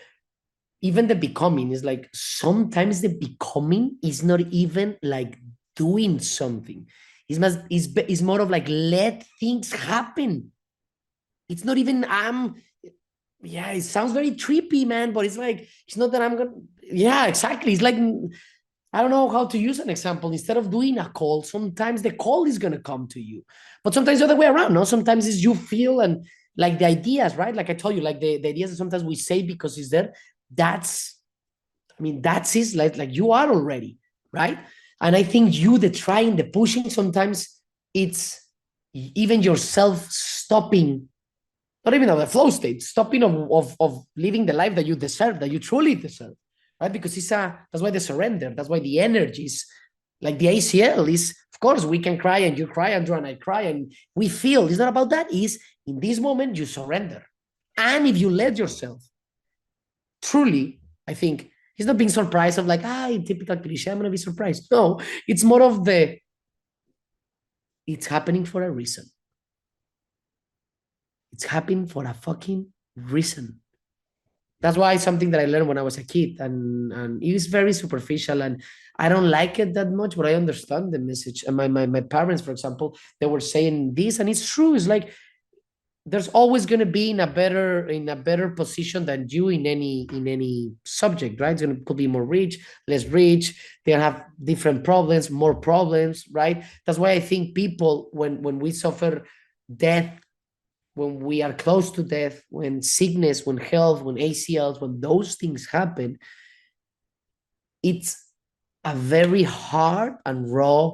even the becoming is like, sometimes the becoming is not even like doing something. It's more of like, let things happen. It's not even yeah, it sounds very trippy, man, but it's like, it's not that I'm gonna, yeah, exactly. It's like, I don't know how to use an example. Instead of doing a call, sometimes the call is gonna come to you, but sometimes the other way around. No, sometimes it's you feel, and like the ideas, right? Like I told you, like the ideas that sometimes we say because it's there. That's it. Like you are already, right? And I think the trying, the pushing, sometimes it's even yourself stopping, not even of the flow state, stopping of living the life that you deserve, that you truly deserve, right? Because that's why the surrender, that's why the energy is like the ACL is, of course, we can cry and you cry, Andrew, and I cry, and we feel. It's not about that. Is in this moment you surrender. And if you let yourself truly, I think, he's not being surprised of like, typical cliche, I'm going to be surprised. No, it's more of it's happening for a reason. It's happening for a fucking reason. That's why it's something that I learned when I was a kid, and it is very superficial, and I don't like it that much, but I understand the message. And my parents, for example, they were saying this, and it's true. It's like, there's always going to be in a better position than you in any subject, right? Could be more rich, less rich. They have different problems, more problems, right? That's why I think people, when we suffer death, when we are close to death, when sickness, when health, when ACLs, when those things happen, it's a very hard and raw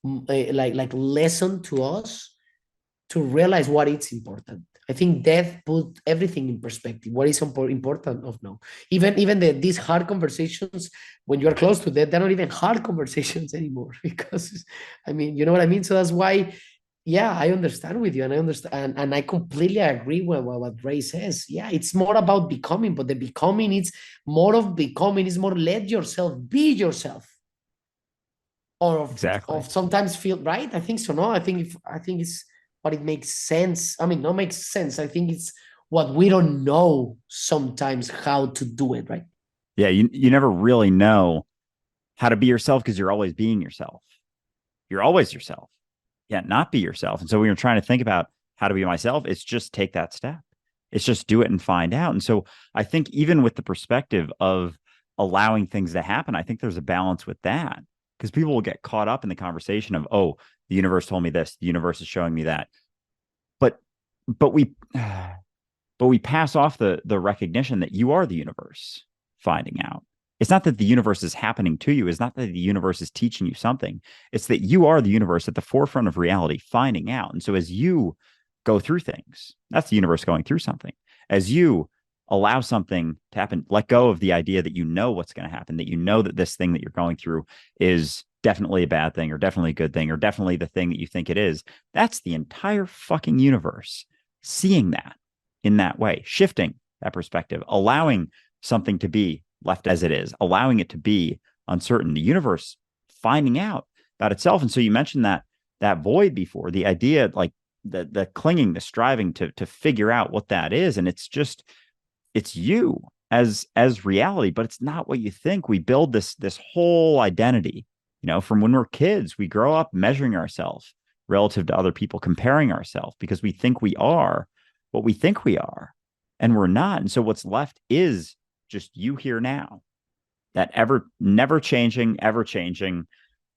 like lesson to us to realize what is important. I think death put everything in perspective. What is important of now? Even these hard conversations, when you are close to death, they're not even hard conversations anymore, because I mean, you know what I mean? So that's why, yeah, I understand with you, and I understand, and I completely agree with what Ray says. Yeah, it's more about becoming, but the becoming, it's more of becoming, is more let yourself be yourself. Or Exactly. of sometimes feel, right? I think so. No, I think it's what it makes sense. I mean, not makes sense. I think it's what we don't know sometimes how to do it, right? Yeah, you never really know how to be yourself because you're always being yourself. You're always yourself. Yeah, not be yourself. And so when you're trying to think about how to be myself, it's just take that step. It's just do it and find out. And so I think even with the perspective of allowing things to happen, I think there's a balance with that, because people will get caught up in the conversation of, oh, the universe told me this, the universe is showing me that. But we pass off the recognition that you are the universe finding out. It's not that the universe is happening to you. It's not that the universe is teaching you something. It's that you are the universe at the forefront of reality finding out. And so as you go through things, that's the universe going through something. As you allow something to happen, let go of the idea that you know what's going to happen, that you know that this thing that you're going through is definitely a bad thing or definitely a good thing or definitely the thing that you think it is. That's the entire fucking universe seeing that in that way, shifting that perspective, allowing something to be left as it is, allowing it to be uncertain, the universe finding out about itself. And so you mentioned that void before, the idea, like the clinging, the striving to figure out what that is. And it's you as reality, but it's not what you think. We build this whole identity, from when we're kids. We grow up measuring ourselves relative to other people, comparing ourselves because we think we are what we think we are, and we're not. And so what's left is just you here now, that never changing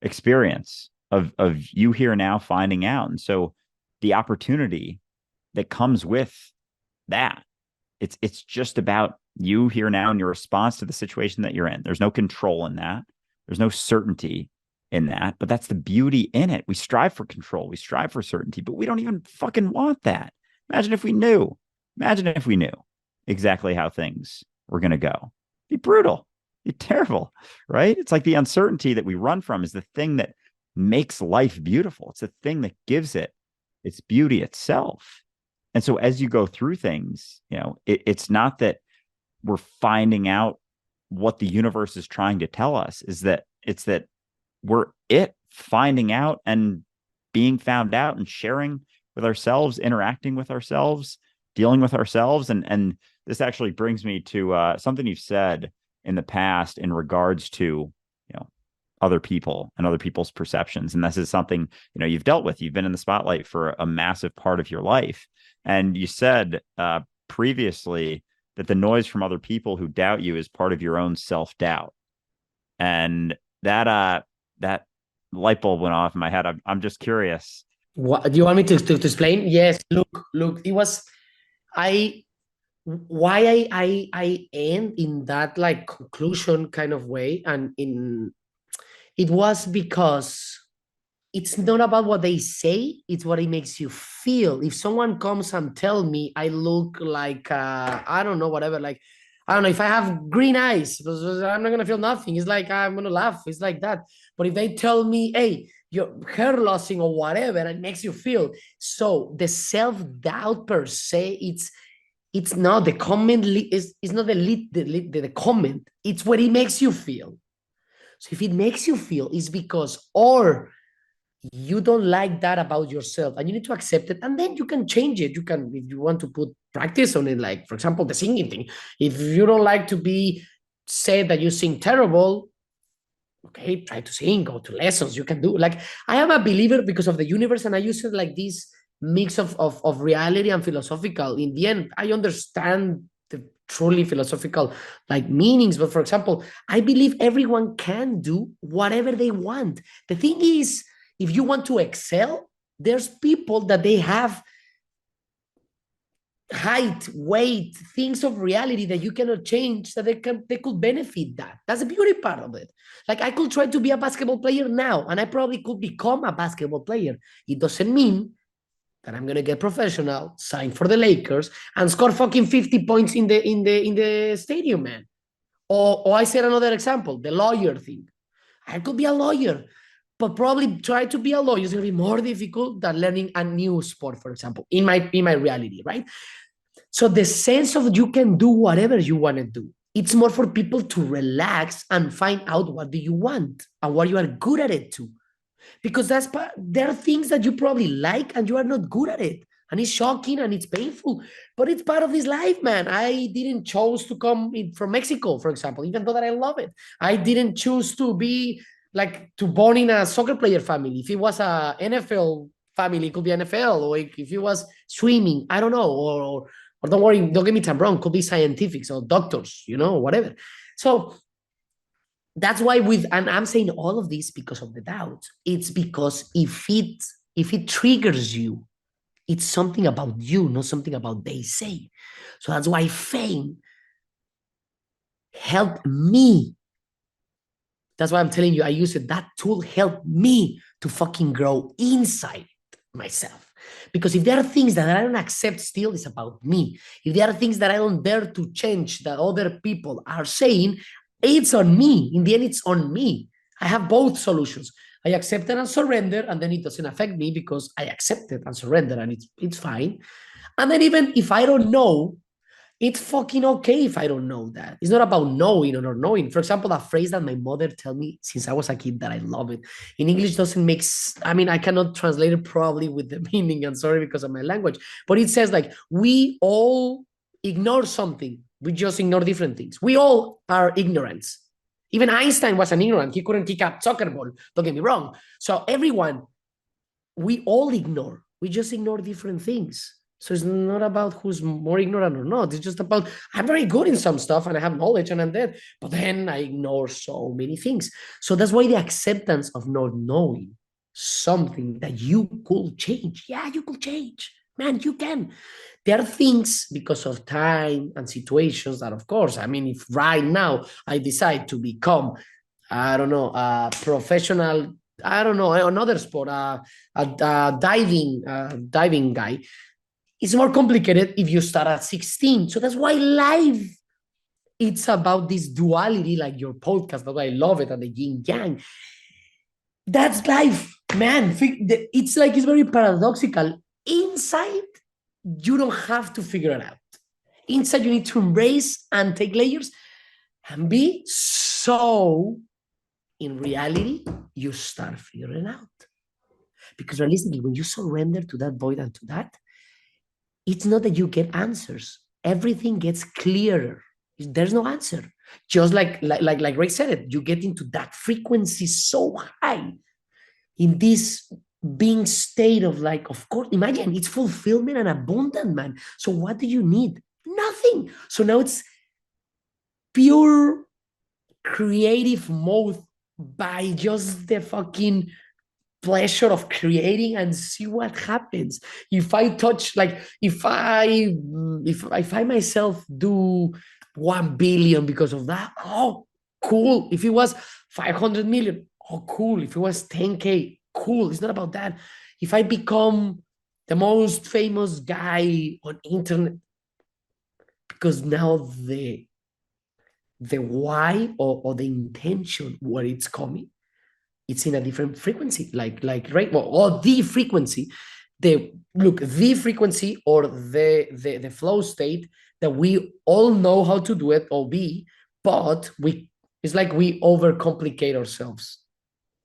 experience of you here now finding out. And so the opportunity that comes with that, it's just about you here now and your response to the situation that you're in. There's no control in that. There's no certainty in that, but that's the beauty in it. We strive for control. We strive for certainty, but we don't even fucking want that. Imagine if we knew exactly how things were going to go. It'd be brutal. It'd be terrible, right? It's like the uncertainty that we run from is the thing that makes life beautiful. It's the thing that gives it its beauty itself. And so as you go through things, it's not that we're finding out what the universe is trying to tell us, it's that we're finding out and being found out and sharing with ourselves, interacting with ourselves, dealing with ourselves. And this actually brings me to something you've said in the past in regards to, other people and other people's perceptions. And this is something, you've dealt with. You've been in the spotlight for a massive part of your life. And you said previously that the noise from other people who doubt you is part of your own self-doubt. And that light bulb went off in my head. I'm just curious. What do you want me to explain? Yes. Look. It was why I end in that like conclusion kind of way, and it was because it's not about what they say, it's what it makes you feel. If someone comes and tell me I look like I don't know, whatever, like I don't know, if I have green eyes, I'm not gonna feel nothing. It's like I'm gonna laugh. It's like that. But if they tell me, hey, your hair lossing or whatever, it makes you feel. So the self-doubt per se, it's not the comment, it's not the comment, it's what it makes you feel. So if it makes you feel, it's because or you don't like that about yourself and you need to accept it, and then you can change it. You can, if you want to put practice on it, like for example the singing thing. If you don't like to be said that you sing terrible, okay, try to sing, go to lessons. You can do, like, I am a believer because of the universe, and I use it like this mix of reality and philosophical. In the end, I understand the truly philosophical like meanings, but for example, I believe everyone can do whatever they want. The thing is, if you want to excel, there's people that they have height, weight, things of reality that you cannot change, that they could benefit that. That's the beauty part of it. Like I could try to be a basketball player now, and I probably could become a basketball player. It doesn't mean that I'm gonna get professional, sign for the Lakers, and score fucking 50 points in the stadium, man. Or I said another example, the lawyer thing. I could be a lawyer, but probably try to be a lawyer is going to be more difficult than learning a new sport, for example, in my reality, right? So the sense of you can do whatever you want to do, it's more for people to relax and find out what do you want and what you are good at it too. Because there are things that you probably like and you are not good at it. And it's shocking and it's painful, but it's part of this life, man. I didn't choose to come from Mexico, for example, even though that I love it. I didn't choose to be like to born in a soccer player family. If it was a NFL family, it could be NFL, or if it was swimming, I don't know, or don't worry, don't get me wrong, could be scientifics or doctors, whatever. So that's why and I'm saying all of this because of the doubt. It's because if it triggers you, it's something about you, not something about they say. So that's why fame helped me. That's why I'm telling you, I use it. That tool helped me to fucking grow inside myself. Because if there are things that I don't accept still, it's about me. If there are things that I don't dare to change that other people are saying, it's on me. In the end, it's on me. I have both solutions. I accept it and surrender, and then it doesn't affect me because I accept it and surrender, and it's fine. And then even if I don't know, it's fucking okay if I don't know that. It's not about knowing or not knowing. For example, a phrase that my mother told me since I was a kid that I love it. In English doesn't make, I cannot translate it probably with the meaning. I'm sorry because of my language. But it says like, we all ignore something. We just ignore different things. We all are ignorance. Even Einstein was an ignorant. He couldn't kick a soccer ball. Don't get me wrong. So everyone, we all ignore. We just ignore different things. So it's not about who's more ignorant or not. It's just about, I'm very good in some stuff and I have knowledge and I'm dead. But then I ignore so many things. So that's why the acceptance of not knowing something that you could change. Yeah, you could change. Man, you can. There are things because of time and situations that, of course, if right now I decide to become, I don't know, a professional, I don't know, another sport, a diving guy, it's more complicated if you start at 16. So that's why life, it's about this duality, like your podcast. That's why I love it, and the yin yang. That's life, man. It's like, it's very paradoxical. Inside, you don't have to figure it out. Inside, you need to embrace and take layers and be so. In reality, you start figuring out. Because realistically, when you surrender to that void and to that, it's not that you get answers. Everything gets clearer. There's no answer. Just like Ray said it, you get into that frequency so high in this being state of like, of course, imagine it's fulfillment and abundant, man. So what do you need? Nothing. So now it's pure creative mode by just the fucking pleasure of creating and see what happens. If I touch, like, if I myself do 1 billion because of that, oh, cool. If it was 500 million, oh, cool. If it was 10K, cool. It's not about that. If I become the most famous guy on internet, because now the why or the intention where it's coming, it's in a different frequency, like right, well, or the frequency, the frequency or the flow state that we all know how to do it or be, but it's like we overcomplicate ourselves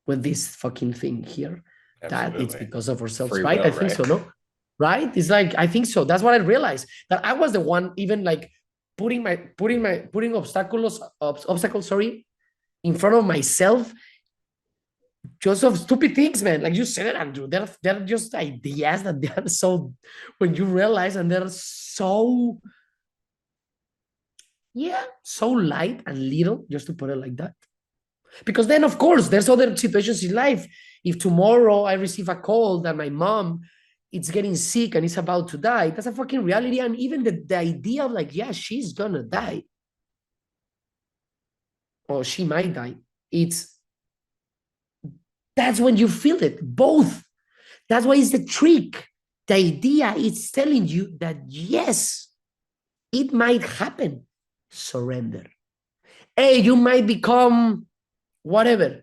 with this fucking thing here. Absolutely. That it's because of ourselves, free right? Will, I think right? So, no, right? It's like, I think so. That's what I realized, that I was the one even like putting obstacles, sorry, in front of myself, just of stupid things, man. Like you said it, Andrew. They're just ideas that they are so, when you realize, and they're so, so light and little, just to put it like that. Because then, of course, there's other situations in life. If tomorrow I receive a call that my mom is getting sick and is about to die, that's a fucking reality. And even the idea of like, yeah, she's gonna die, or she might die, that's when you feel it, both. That's why it's the trick. The idea is telling you that, yes, it might happen. Surrender. Hey, you might become whatever.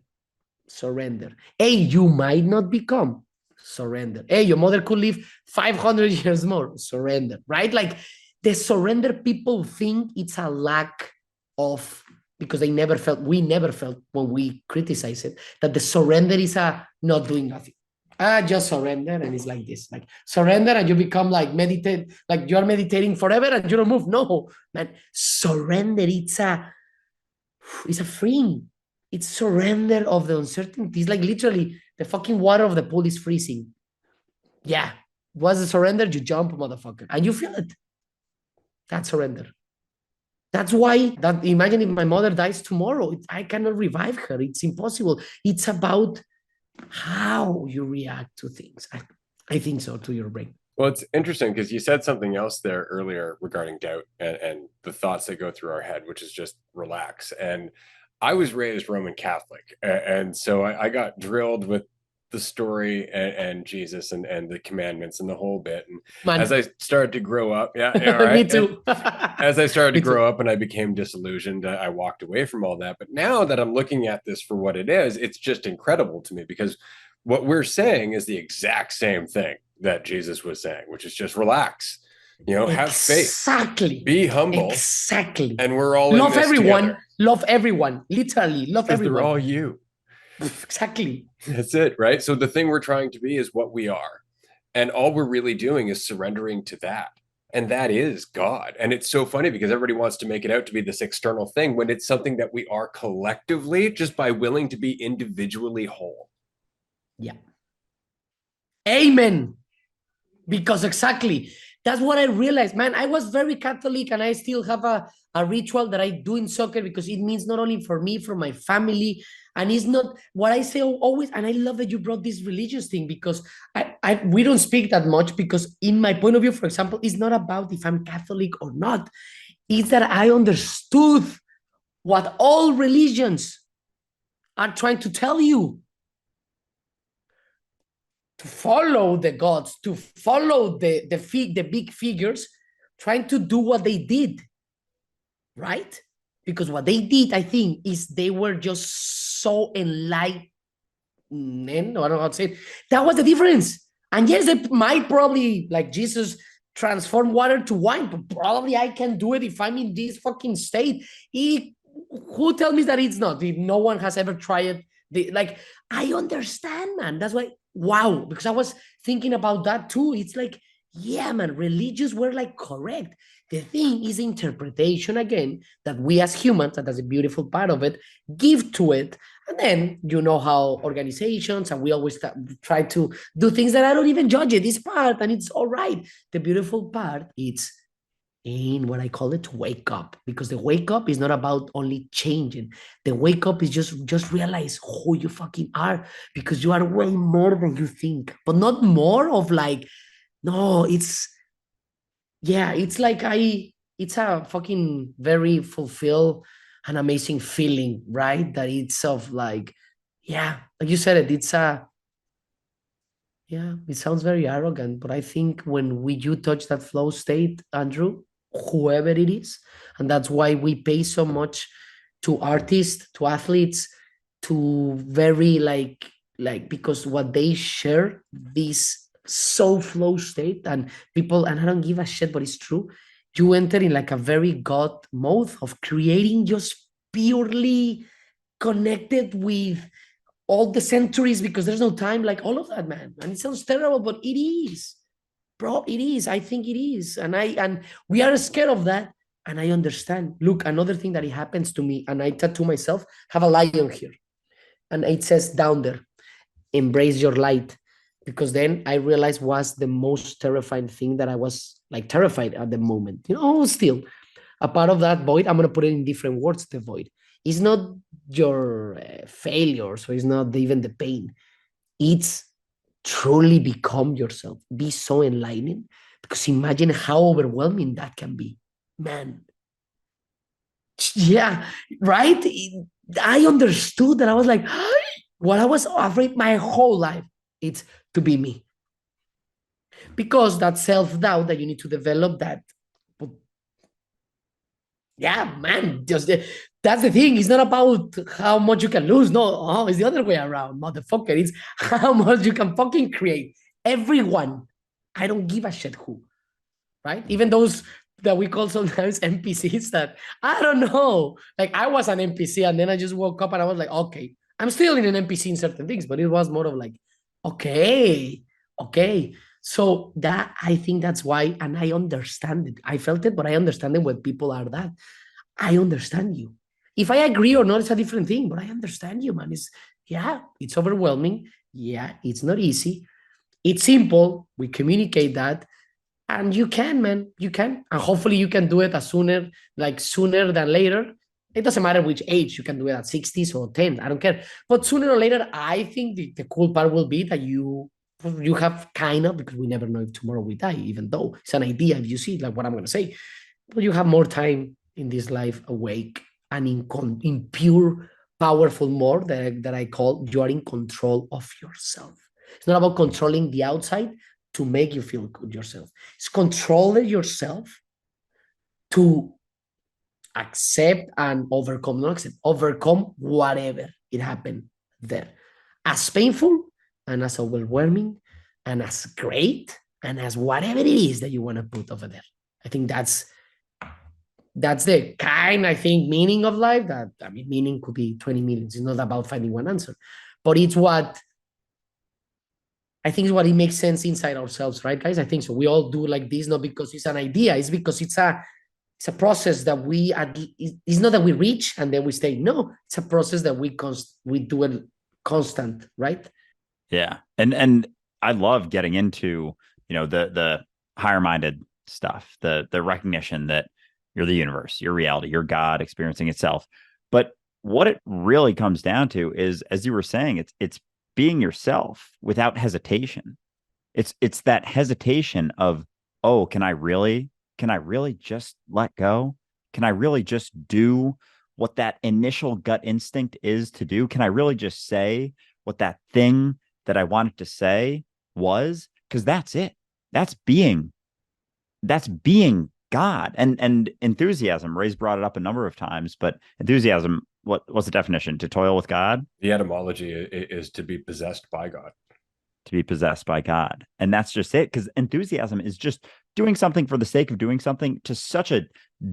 Surrender. Hey, you might not become. Surrender. Hey, your mother could live 500 years more. Surrender, right? Like the surrender, people think it's a lack of, because we never felt when we criticize it, that the surrender is a not doing nothing. just surrender. And it's like this, like surrender and you become like meditate, like you're meditating forever and you don't move. No, man, surrender. It's a freeing. It's surrender of the uncertainty. It's like literally the fucking water of the pool is freezing. Yeah. Was a surrender, you jump, motherfucker. And you feel it. That's surrender. That's why that imagine if my mother dies tomorrow, I cannot revive her. It's impossible. It's about how you react to things. I think so, to your brain. Well, it's interesting because you said something else there earlier regarding doubt and the thoughts that go through our head, which is just relax. And I was raised Roman Catholic. And so I got drilled with the story and Jesus and the commandments and the whole bit. And Man. as I started to grow up, right. Me too. As I started to grow up and I became disillusioned, I walked away from all that. But now that I'm looking at this for what it is, it's just incredible to me because what we're saying is the exact same thing that Jesus was saying, which is just relax, have faith, exactly, be humble, exactly, and we're all love everyone, together. love everyone, literally love everyone. They're all you. Exactly. That's it, right? So the thing we're trying to be is what we are, and all we're really doing is surrendering to that, and that is God. And it's so funny because everybody wants to make it out to be this external thing when it's something that we are collectively, just by willing to be individually whole. Yeah. Amen. Because exactly, that's what I realized, man. I was very Catholic and I still have a ritual that I do in soccer because it means not only for me, for my family. And it's not what I say always. And I love that you brought this religious thing because we don't speak that much because in my point of view, for example, it's not about if I'm Catholic or not. It's that I understood what all religions are trying to tell you. To follow the gods, to follow the big figures, trying to do what they did, right? Because what they did, I think, is they were just so enlightened. I don't know how to say it. That was the difference. And yes, they might probably, like Jesus, transform water to wine, but probably I can do it if I'm in this fucking state. Who tells me that it's not? If no one has ever tried it, I understand, man. That's why. Wow, because I was thinking about that too. It's like, yeah, man, religious were correct. The thing is interpretation again that we as humans, and that's a beautiful part of it, give to it. And then you know how organizations, and we always try to do things that I don't even judge it. This part, and it's all right. The beautiful part, it's in what I call it to wake up, because the wake up is not about only changing. The wake up is just realize who you fucking are, because you are way more than you think, but not more of no, it's it's a fucking very fulfilled and amazing feeling, right? That it's of like you said it, it sounds very arrogant, but I think when you touch that flow state, Andrew, whoever it is, and that's why we pay so much to artists, to athletes, to very because what they share, this so flow state, and people, and I don't give a shit, but it's true, you enter in a very God mode of creating, just purely connected with all the centuries, because there's no time, all of that, man. And it sounds terrible, but it is. Bro, it is. I think it is. And we are scared of that. And I understand. Look, another thing that it happens to me, and I tattoo myself, have a lion here. And it says down there, embrace your light. Because then I realized was the most terrifying thing that I was terrified at the moment. Still a part of that void, I'm going to put it in different words, the void. It's not your failure, so it's not even the pain. It's truly become yourself, be so enlightening, because imagine how overwhelming that can be, man. Yeah, right? I understood that. I was like, what I was afraid my whole life, it's to be me. Because that self-doubt that you need to develop, that, yeah, man, that's the thing. It's not about how much you can lose. No, it's the other way around, motherfucker. It's how much you can fucking create. Everyone. I don't give a shit who, right? Even those that we call sometimes NPCs that, I don't know. I was an NPC and then I just woke up and I was like, okay, I'm still in an NPC in certain things, but it was more of Okay. Okay. So that I think that's why, and I understand it. I felt it, but I understand it when people are that. I understand you. If I agree or not, it's a different thing, but I understand you, man. It's overwhelming. Yeah, it's not easy. It's simple. We communicate that, and you can, man. You can, and hopefully you can do it sooner than later. It doesn't matter which age. You can do it at 60s or 10. I don't care. But sooner or later, I think the cool part will be that you have kind of, because we never know if tomorrow we die, even though it's an idea. If you see like what I'm going to say, but you have more time in this life awake and in pure, powerful mode that I call you are in control of yourself. It's not about controlling the outside to make you feel good yourself. It's controlling yourself to accept and overcome, not accept, overcome whatever it happened there. As painful and as overwhelming and as great and as whatever it is that you want to put over there. I think that's the kind, I think, meaning of life. That, I mean, meaning could be 20 millions. It's not about finding one answer, but it's what I think is what it makes sense inside ourselves, right, guys? I think so. We all do like this, not because it's an idea, it's because it's a process that it's not that we reach and then we stay. No, it's a process that we do it constant, right? Yeah. And I love getting into, the higher minded stuff, the recognition that you're the universe, your reality, your God experiencing itself. But what it really comes down to is, as you were saying, it's being yourself without hesitation. It's that hesitation of, oh, can I really just let go? Can I really just do what that initial gut instinct is to do? Can I really just say what that thing that I wanted to say was? Because that's it. That's being God. And enthusiasm, Ray's brought it up a number of times, but enthusiasm, what's the definition? To toil with God? The etymology is to be possessed by God. To be possessed by God. And that's just it. Because enthusiasm is just doing something for the sake of doing something to such a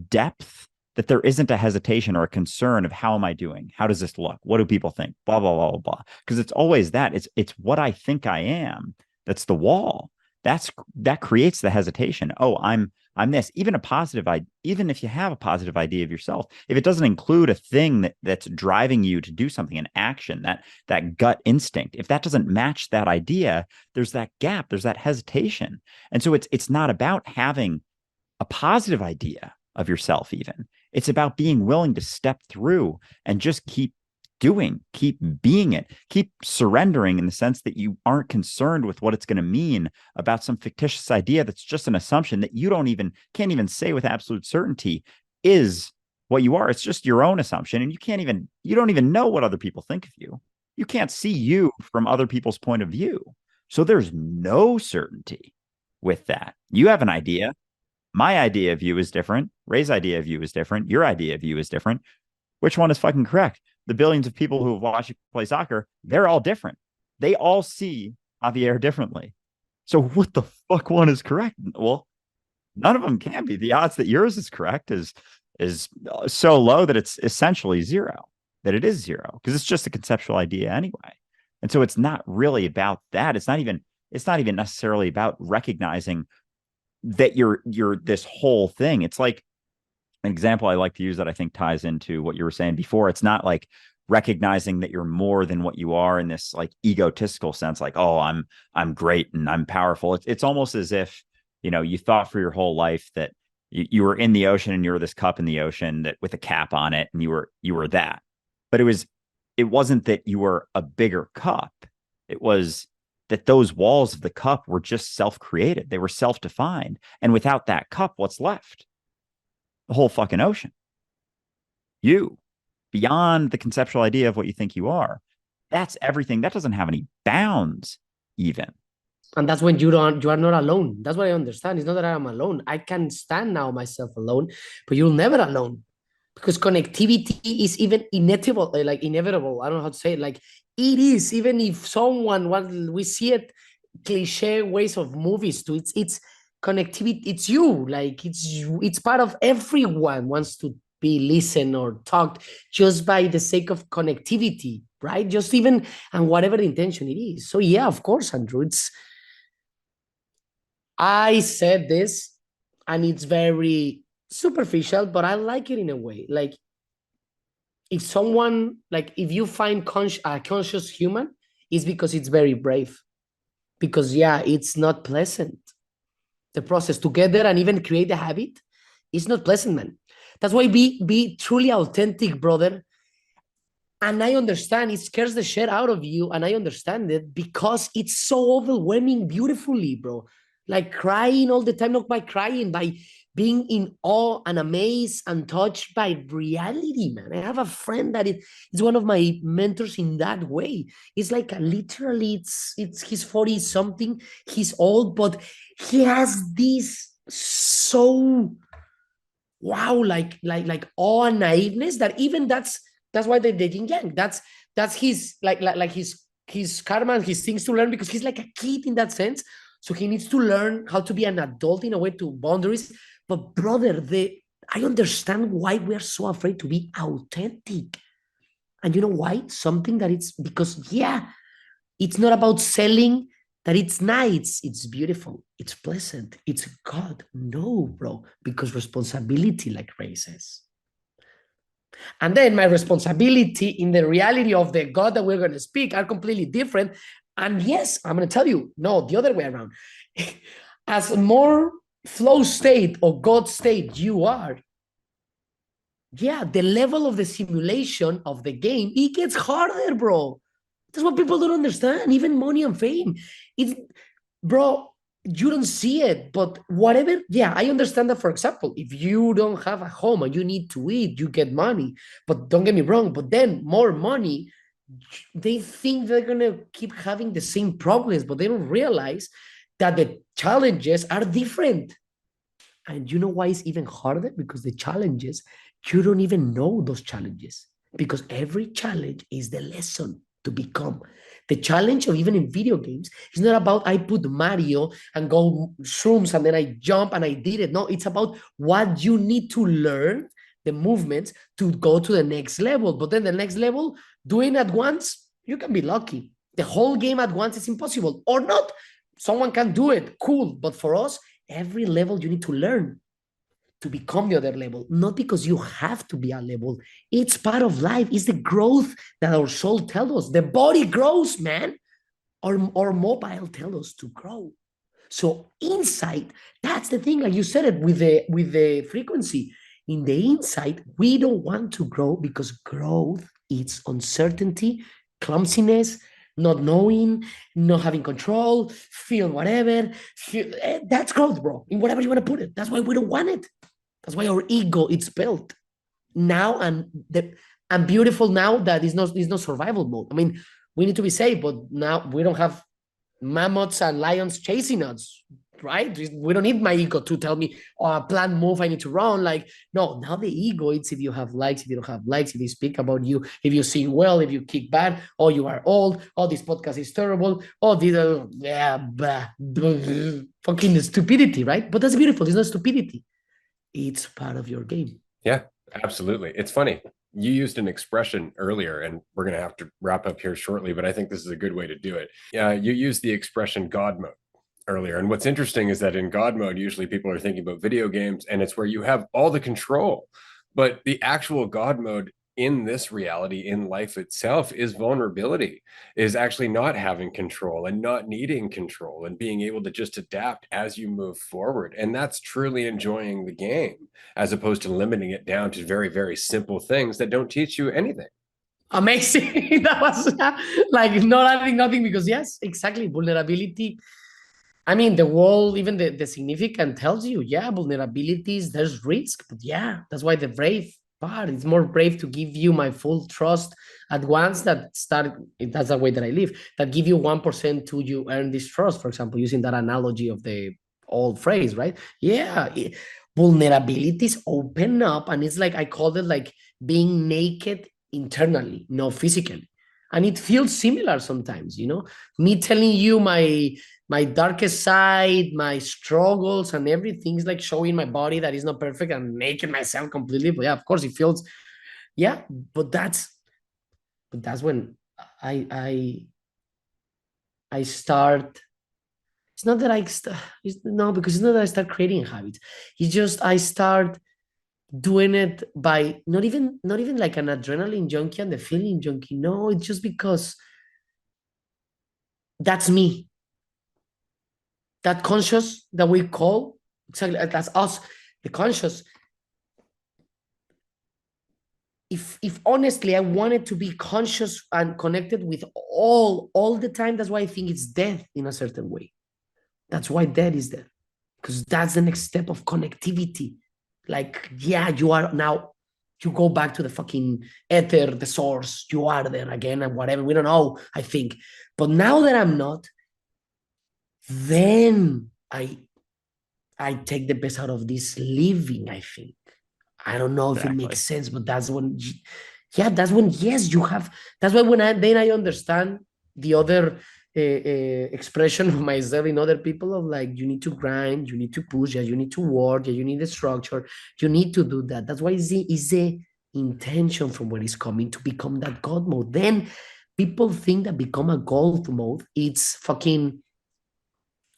depth that there isn't a hesitation or a concern of how am I doing? How does this look? What do people think? Blah, blah, blah, blah, blah. Because it's always that. It's what I think I am. That's the wall. That creates the hesitation. Oh, I'm this. Even if you have a positive idea of yourself, if it doesn't include a thing that's driving you to do something, an action, that gut instinct, if that doesn't match that idea, there's that gap, there's that hesitation. And so it's not about having a positive idea of yourself, even. It's about being willing to step through and just keep being it, keep surrendering, in the sense that you aren't concerned with what it's going to mean about some fictitious idea that's just an assumption that you can't even say with absolute certainty is what you are. It's just your own assumption, and you don't even know what other people think of you. You can't see you from other people's point of view. So there's no certainty with that. You have an idea. My idea of you is different. Ray's idea of you is different. Your idea of you is different. Which one is fucking correct? The billions of people who have watched you play soccer, they're all different. They all see Javier differently. So what the fuck one is correct? Well, none of them can be. The odds that yours is correct is so low that it's essentially zero, that it is zero, because it's just a conceptual idea anyway. And so it's not really about that. It's not even necessarily about recognizing that you're this whole thing. It's like, an example I like to use that I think ties into what you were saying before. It's not like recognizing that you're more than what you are in this like egotistical sense, like, oh, I'm great and I'm powerful. It's almost as if, you thought for your whole life that you were in the ocean and you were this cup in the ocean that with a cap on it, and you were that. But it wasn't that you were a bigger cup. It was that those walls of the cup were just self-created. They were self-defined. And without that cup, what's left? The whole fucking ocean. You, beyond the conceptual idea of what you think you are. That's everything. That doesn't have any bounds, even. And that's when you are not alone. That's what I understand. It's not that I'm alone. I can stand now myself alone, but you're never alone, because connectivity is even inevitable. Like inevitable. I don't know how to say it. Like it is. Even if we see it, cliche ways of movies too. It's connectivity. It's you. Like it's part of everyone wants to be listened or talked just by the sake of connectivity, right? Just even, and whatever the intention it is. So yeah, of course, Andrew, I said this and it's very superficial, but I like it in a way. Like if someone, like if you find a conscious human, it's because it's very brave. Because yeah, it's not pleasant. The process together and even create a habit, it's not pleasant, man. That's why be truly authentic, brother. And I understand it scares the shit out of you, and I understand it because it's so overwhelming beautifully, bro. Like crying all the time, not by crying, by being in awe and amazed and touched by reality, man. I have a friend that is one of my mentors in that way. It's like literally, it's he's 40 something, he's old, but he has this so wow, like awe and naiveness that even that's why the yin yang. That's his like his karma and his things to learn because he's like a kid in that sense. So he needs to learn how to be an adult in a way to boundaries. But brother, I understand why we are so afraid to be authentic. And you know why? Something that it's because yeah, it's not about selling that it's nice, it's beautiful, it's pleasant, it's God. No, bro, because responsibility like raises. And then my responsibility in the reality of the God that we're going to speak are completely different. And yes, I'm going to tell you, no, the other way around. As more flow state or God state you are, yeah, the level of the simulation of the game, it gets harder, bro. That's what people don't understand. Even money and fame. It's, bro, you don't see it, but whatever. Yeah, I understand that. For example, if you don't have a home and you need to eat, you get money. But don't get me wrong. But then more money, they think they're gonna keep having the same problems, but they don't realize that the challenges are different. And you know why it's even harder? Because the challenges, you don't even know those challenges. Because every challenge is the lesson to become. The challenge of even in video games is not about I put Mario and go shrooms and then I jump and I did it. No, it's about what you need to learn, the movements to go to the next level. But then the next level, doing at once, you can be lucky. The whole game at once is impossible or not. Someone can do it, cool. But for us, every level you need to learn to become the other level, not because you have to be a level. It's part of life. It's the growth that our soul tells us. The body grows, man. Our mobile tells us to grow. So inside, that's the thing. Like you said it with the frequency. In the inside, we don't want to grow because growth is uncertainty, clumsiness, not knowing, not having control, feel whatever. That's growth, bro. In whatever you want to put it. That's why we don't want it. That's why our ego it's built now and beautiful now that is not survival mode. I mean, we need to be safe, but now we don't have mammoths and lions chasing us, right? We don't need my ego to tell me, oh, a planned move, I need to run. Like, no, now the ego, it's if you have likes, if you don't have likes, if you speak about you, if you sing well, if you kick bad, oh, you are old, oh, this podcast is terrible, oh, fucking stupidity, right? But that's beautiful. It's not stupidity. It's part of your game. Yeah, absolutely. It's funny. You used an expression earlier, and we're going to have to wrap up here shortly, but I think this is a good way to do it. You used the expression God mode earlier. And what's interesting is that in God mode, usually people are thinking about video games, and it's where you have all the control. But the actual God mode in this reality, in life itself, is vulnerability, is actually not having control and not needing control and being able to just adapt as you move forward. And that's truly enjoying the game, as opposed to limiting it down to very, very simple things that don't teach you anything. Amazing. That was like not having nothing because yes, exactly. Vulnerability. I mean, the world, even the significant tells you, yeah, vulnerabilities, there's risk, but yeah, that's why the brave part, it's more brave to give you my full trust at once that's the way that I live, that give you 1% to you earn this trust, for example, using that analogy of the old phrase, right? Yeah, vulnerabilities open up and it's like, I call it like being naked internally, not physically. And it feels similar sometimes, you know, me telling you my darkest side, my struggles and everything is like showing my body that is not perfect and making myself completely. But yeah, of course it feels, yeah, but that's when I start. It's not that no, because it's not that I start creating habits. It's just I start doing it by not even like an adrenaline junkie and the feeling junkie. No, it's just because that's me. That conscious that we call, exactly, that's us, the conscious. If honestly I wanted to be conscious and connected with all the time, that's why I think it's death in a certain way. That's why death is there, because that's the next step of connectivity. Like, yeah, you are now, you go back to the fucking ether, the source, you are there again and whatever, we don't know, I think. But now that I'm not, then I take the best out of this living, I think. I don't know if it makes sense, but that's when, yeah, that's when, yes, you have, that's why when I understand the other expression of myself in other people of like, you need to grind, you need to push, yeah, you need to work, yeah, you need a structure, you need to do that. That's why it's the intention from where it's coming to become that God mode. Then people think that become a God mode, it's fucking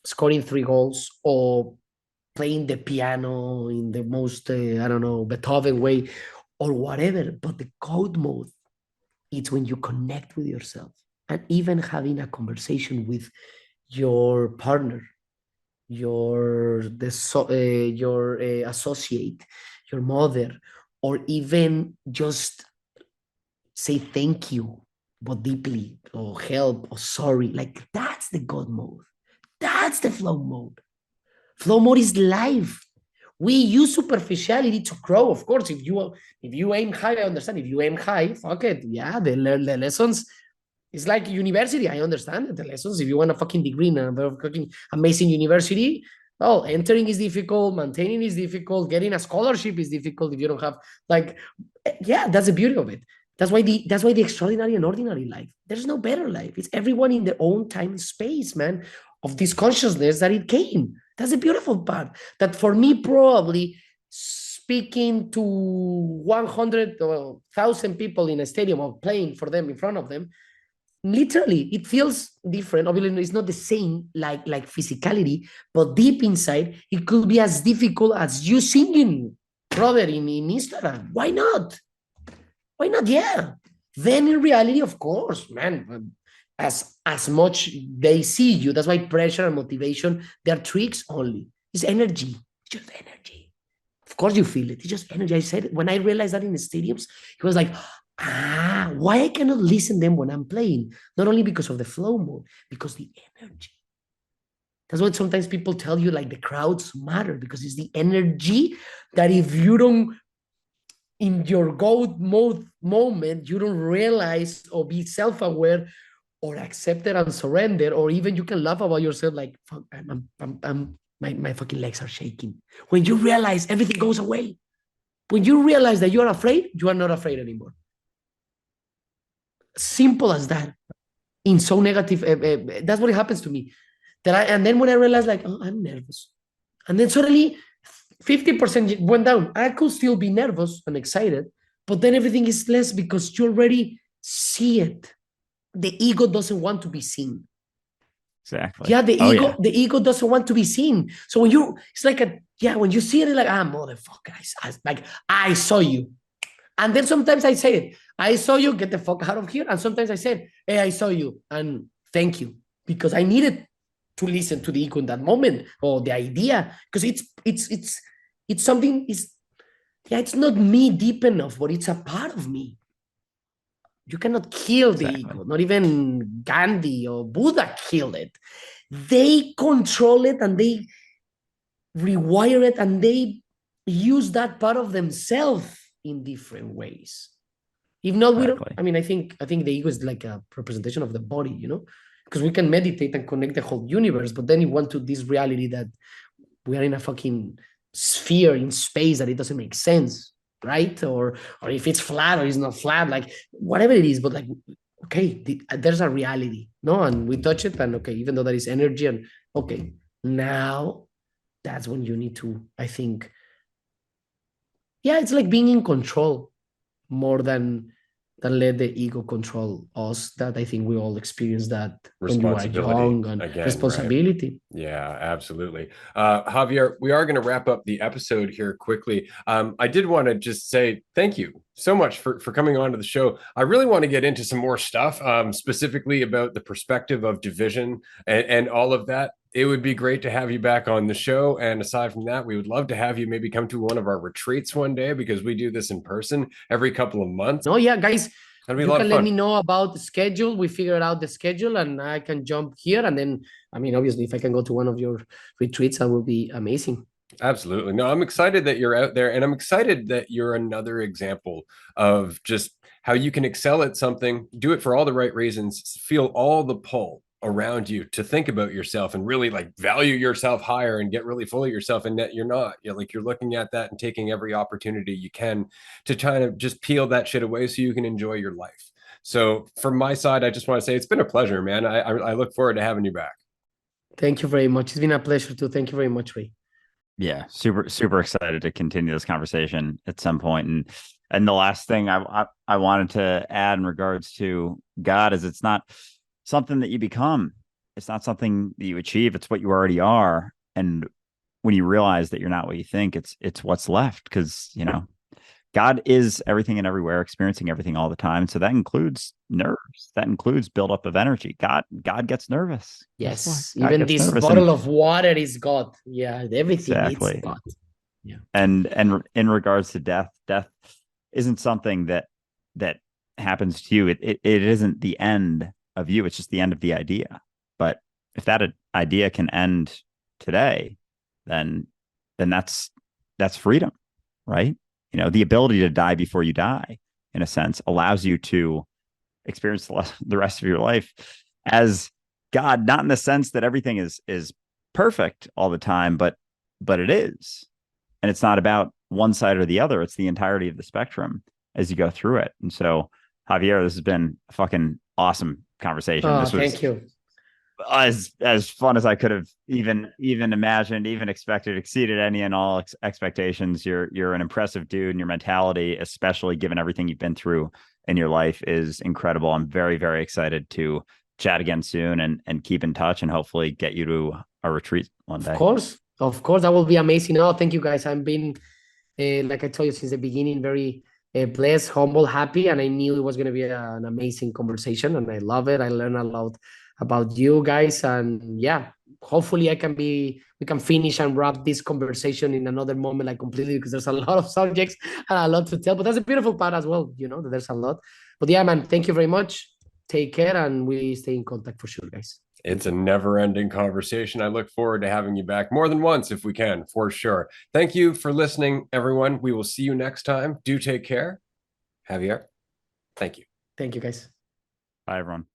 scoring 3 goals or playing the piano in the most, I don't know, Beethoven way or whatever. But the code mode, it's when you connect with yourself and even having a conversation with your partner, your associate, your mother, or even just say thank you, but deeply, or help, or sorry. Like that's the God mode. That's the flow mode. Flow mode is life. We use superficiality to grow. Of course, if you aim high, I understand. If you aim high, fuck it. Yeah, the lessons. It's like university. I understand it. The lessons. If you want a fucking degree in a fucking amazing university, well, entering is difficult, maintaining is difficult, getting a scholarship is difficult if you don't have like, yeah, that's the beauty of it. That's why the extraordinary and ordinary life. There's no better life. It's everyone in their own time and space, man, of this consciousness that it came. That's the beautiful part. That for me, probably speaking to 100 or 1,000 people in a stadium or playing for them in front of them, literally it feels different. Obviously it's not the same like physicality, but deep inside it could be as difficult as you singing, brother, in Instagram. Why not? Yeah. Then in reality, of course, man, as much they see you, that's why pressure and motivation, they're tricks only. It's energy. It's just energy. Of course you feel it. It's just energy. I said it. When I realized that in the stadiums, it was like, why I cannot listen them when I'm playing? Not only because of the flow mode, because the energy. That's what sometimes people tell you, like the crowds matter, because it's the energy that if you don't, in your go mode moment, you don't realize or be self-aware or accept it and surrender, or even you can laugh about yourself like, fuck, my fucking legs are shaking. When you realize everything goes away, when you realize that you are afraid, you are not afraid anymore. Simple as that. In so negative, that's what happens to me. And then when I realized, like, oh, I'm nervous, and then suddenly 50% went down. I could still be nervous and excited, but then everything is less because you already see it. The ego doesn't want to be seen. Exactly. Yeah, the ego doesn't want to be seen. So it's like when you see it, like, motherfucker, I saw you. And then sometimes I say it, I saw you, get the fuck out of here. And sometimes I said, hey, I saw you and thank you, because I needed to listen to the ego in that moment, or the idea, because it's something, it's not me deep enough, but it's a part of me. You cannot kill the ego. Not even Gandhi or Buddha killed it. They control it and they rewire it, and they use that part of themselves in different ways. If not, we don't. I mean, I think the ego is like a representation of the body, because we can meditate and connect the whole universe, but then you want to this reality that we are in a fucking sphere in space that it doesn't make sense, right? Or if it's flat or it's not flat, like whatever it is, but like okay, there's a reality, no? And we touch it, and okay, even though there is energy, and okay, now that's when you need to, I think, yeah, it's like being in control more than let the ego control us. That I think we all experience that when you are Responsibility young, and again, right? responsibility. Yeah, absolutely. Javier, we are going to wrap up the episode here quickly. I did want to just say thank you so much for coming on to the show. I really want to get into some more stuff, specifically about the perspective of division and all of that. It would be great to have you back on the show. And aside from that, we would love to have you maybe come to one of our retreats one day, because we do this in person every couple of months. No, yeah, guys, That'd be a you lot can of let fun. me know about the schedule. We figured out the schedule, and I can jump here. And then, I mean, obviously, if I can go to one of your retreats, that will be amazing. Absolutely. No, I'm excited that you're out there, and I'm excited that you're another example of just how you can excel at something, do it for all the right reasons, feel all the pull around you to think about yourself and really like value yourself higher and get really full of yourself, and that you're not, you know, like you're looking at that and taking every opportunity you can to kind of just peel that shit away so you can enjoy your life. So from my side, I just want to say it's been a pleasure, man. I look forward to having you back. Thank you very much. It's been a pleasure too. Thank you very much, Ray. Yeah, super excited to continue this conversation at some point. And the last thing I wanted to add in regards to God is it's not something that you become. It's not something that you achieve. It's what you already are. And when you realize that you're not what you think, it's what's left, because God is everything and everywhere, experiencing everything all the time. So that includes nerves. That includes buildup of energy. God gets nervous. Guess what? Yes, God even gets this nervous. And bottle of water is God. Yeah, everything needs exactly. God. Yeah. And in regards to death isn't something that happens to you. It isn't the end of you. It's just the end of the idea. But if that idea can end today, then that's freedom, right? The ability to die before you die, in a sense, allows you to experience the rest of your life as God, not in the sense that everything is perfect all the time, but it is. And it's not about one side or the other. It's the entirety of the spectrum as you go through it. And so, Javier, this has been a fucking awesome conversation. Oh, This was thank you. as fun as I could have even imagined, even expected, exceeded any and all expectations. You're an impressive dude, and your mentality, especially given everything you've been through in your life, is incredible. I'm very excited to chat again soon and keep in touch, and hopefully get you to a retreat one day. Of course, that will be amazing. Oh, thank you, guys. I've been, like I told you since the beginning, very blessed, humble, happy, and I knew it was going to be an amazing conversation, and I love it. I learned a lot about you guys, and yeah, hopefully we can finish and wrap this conversation in another moment, like completely, because there's a lot of subjects and a lot to tell, but that's a beautiful part as well, that there's a lot. But yeah, man, thank you very much. Take care, and we stay in contact for sure, guys. It's a never-ending conversation. I look forward to having you back more than once if we can, for sure. Thank you for listening, everyone. We will see you next time. Do take care. Javier, thank you. Thank you, guys. Bye, everyone.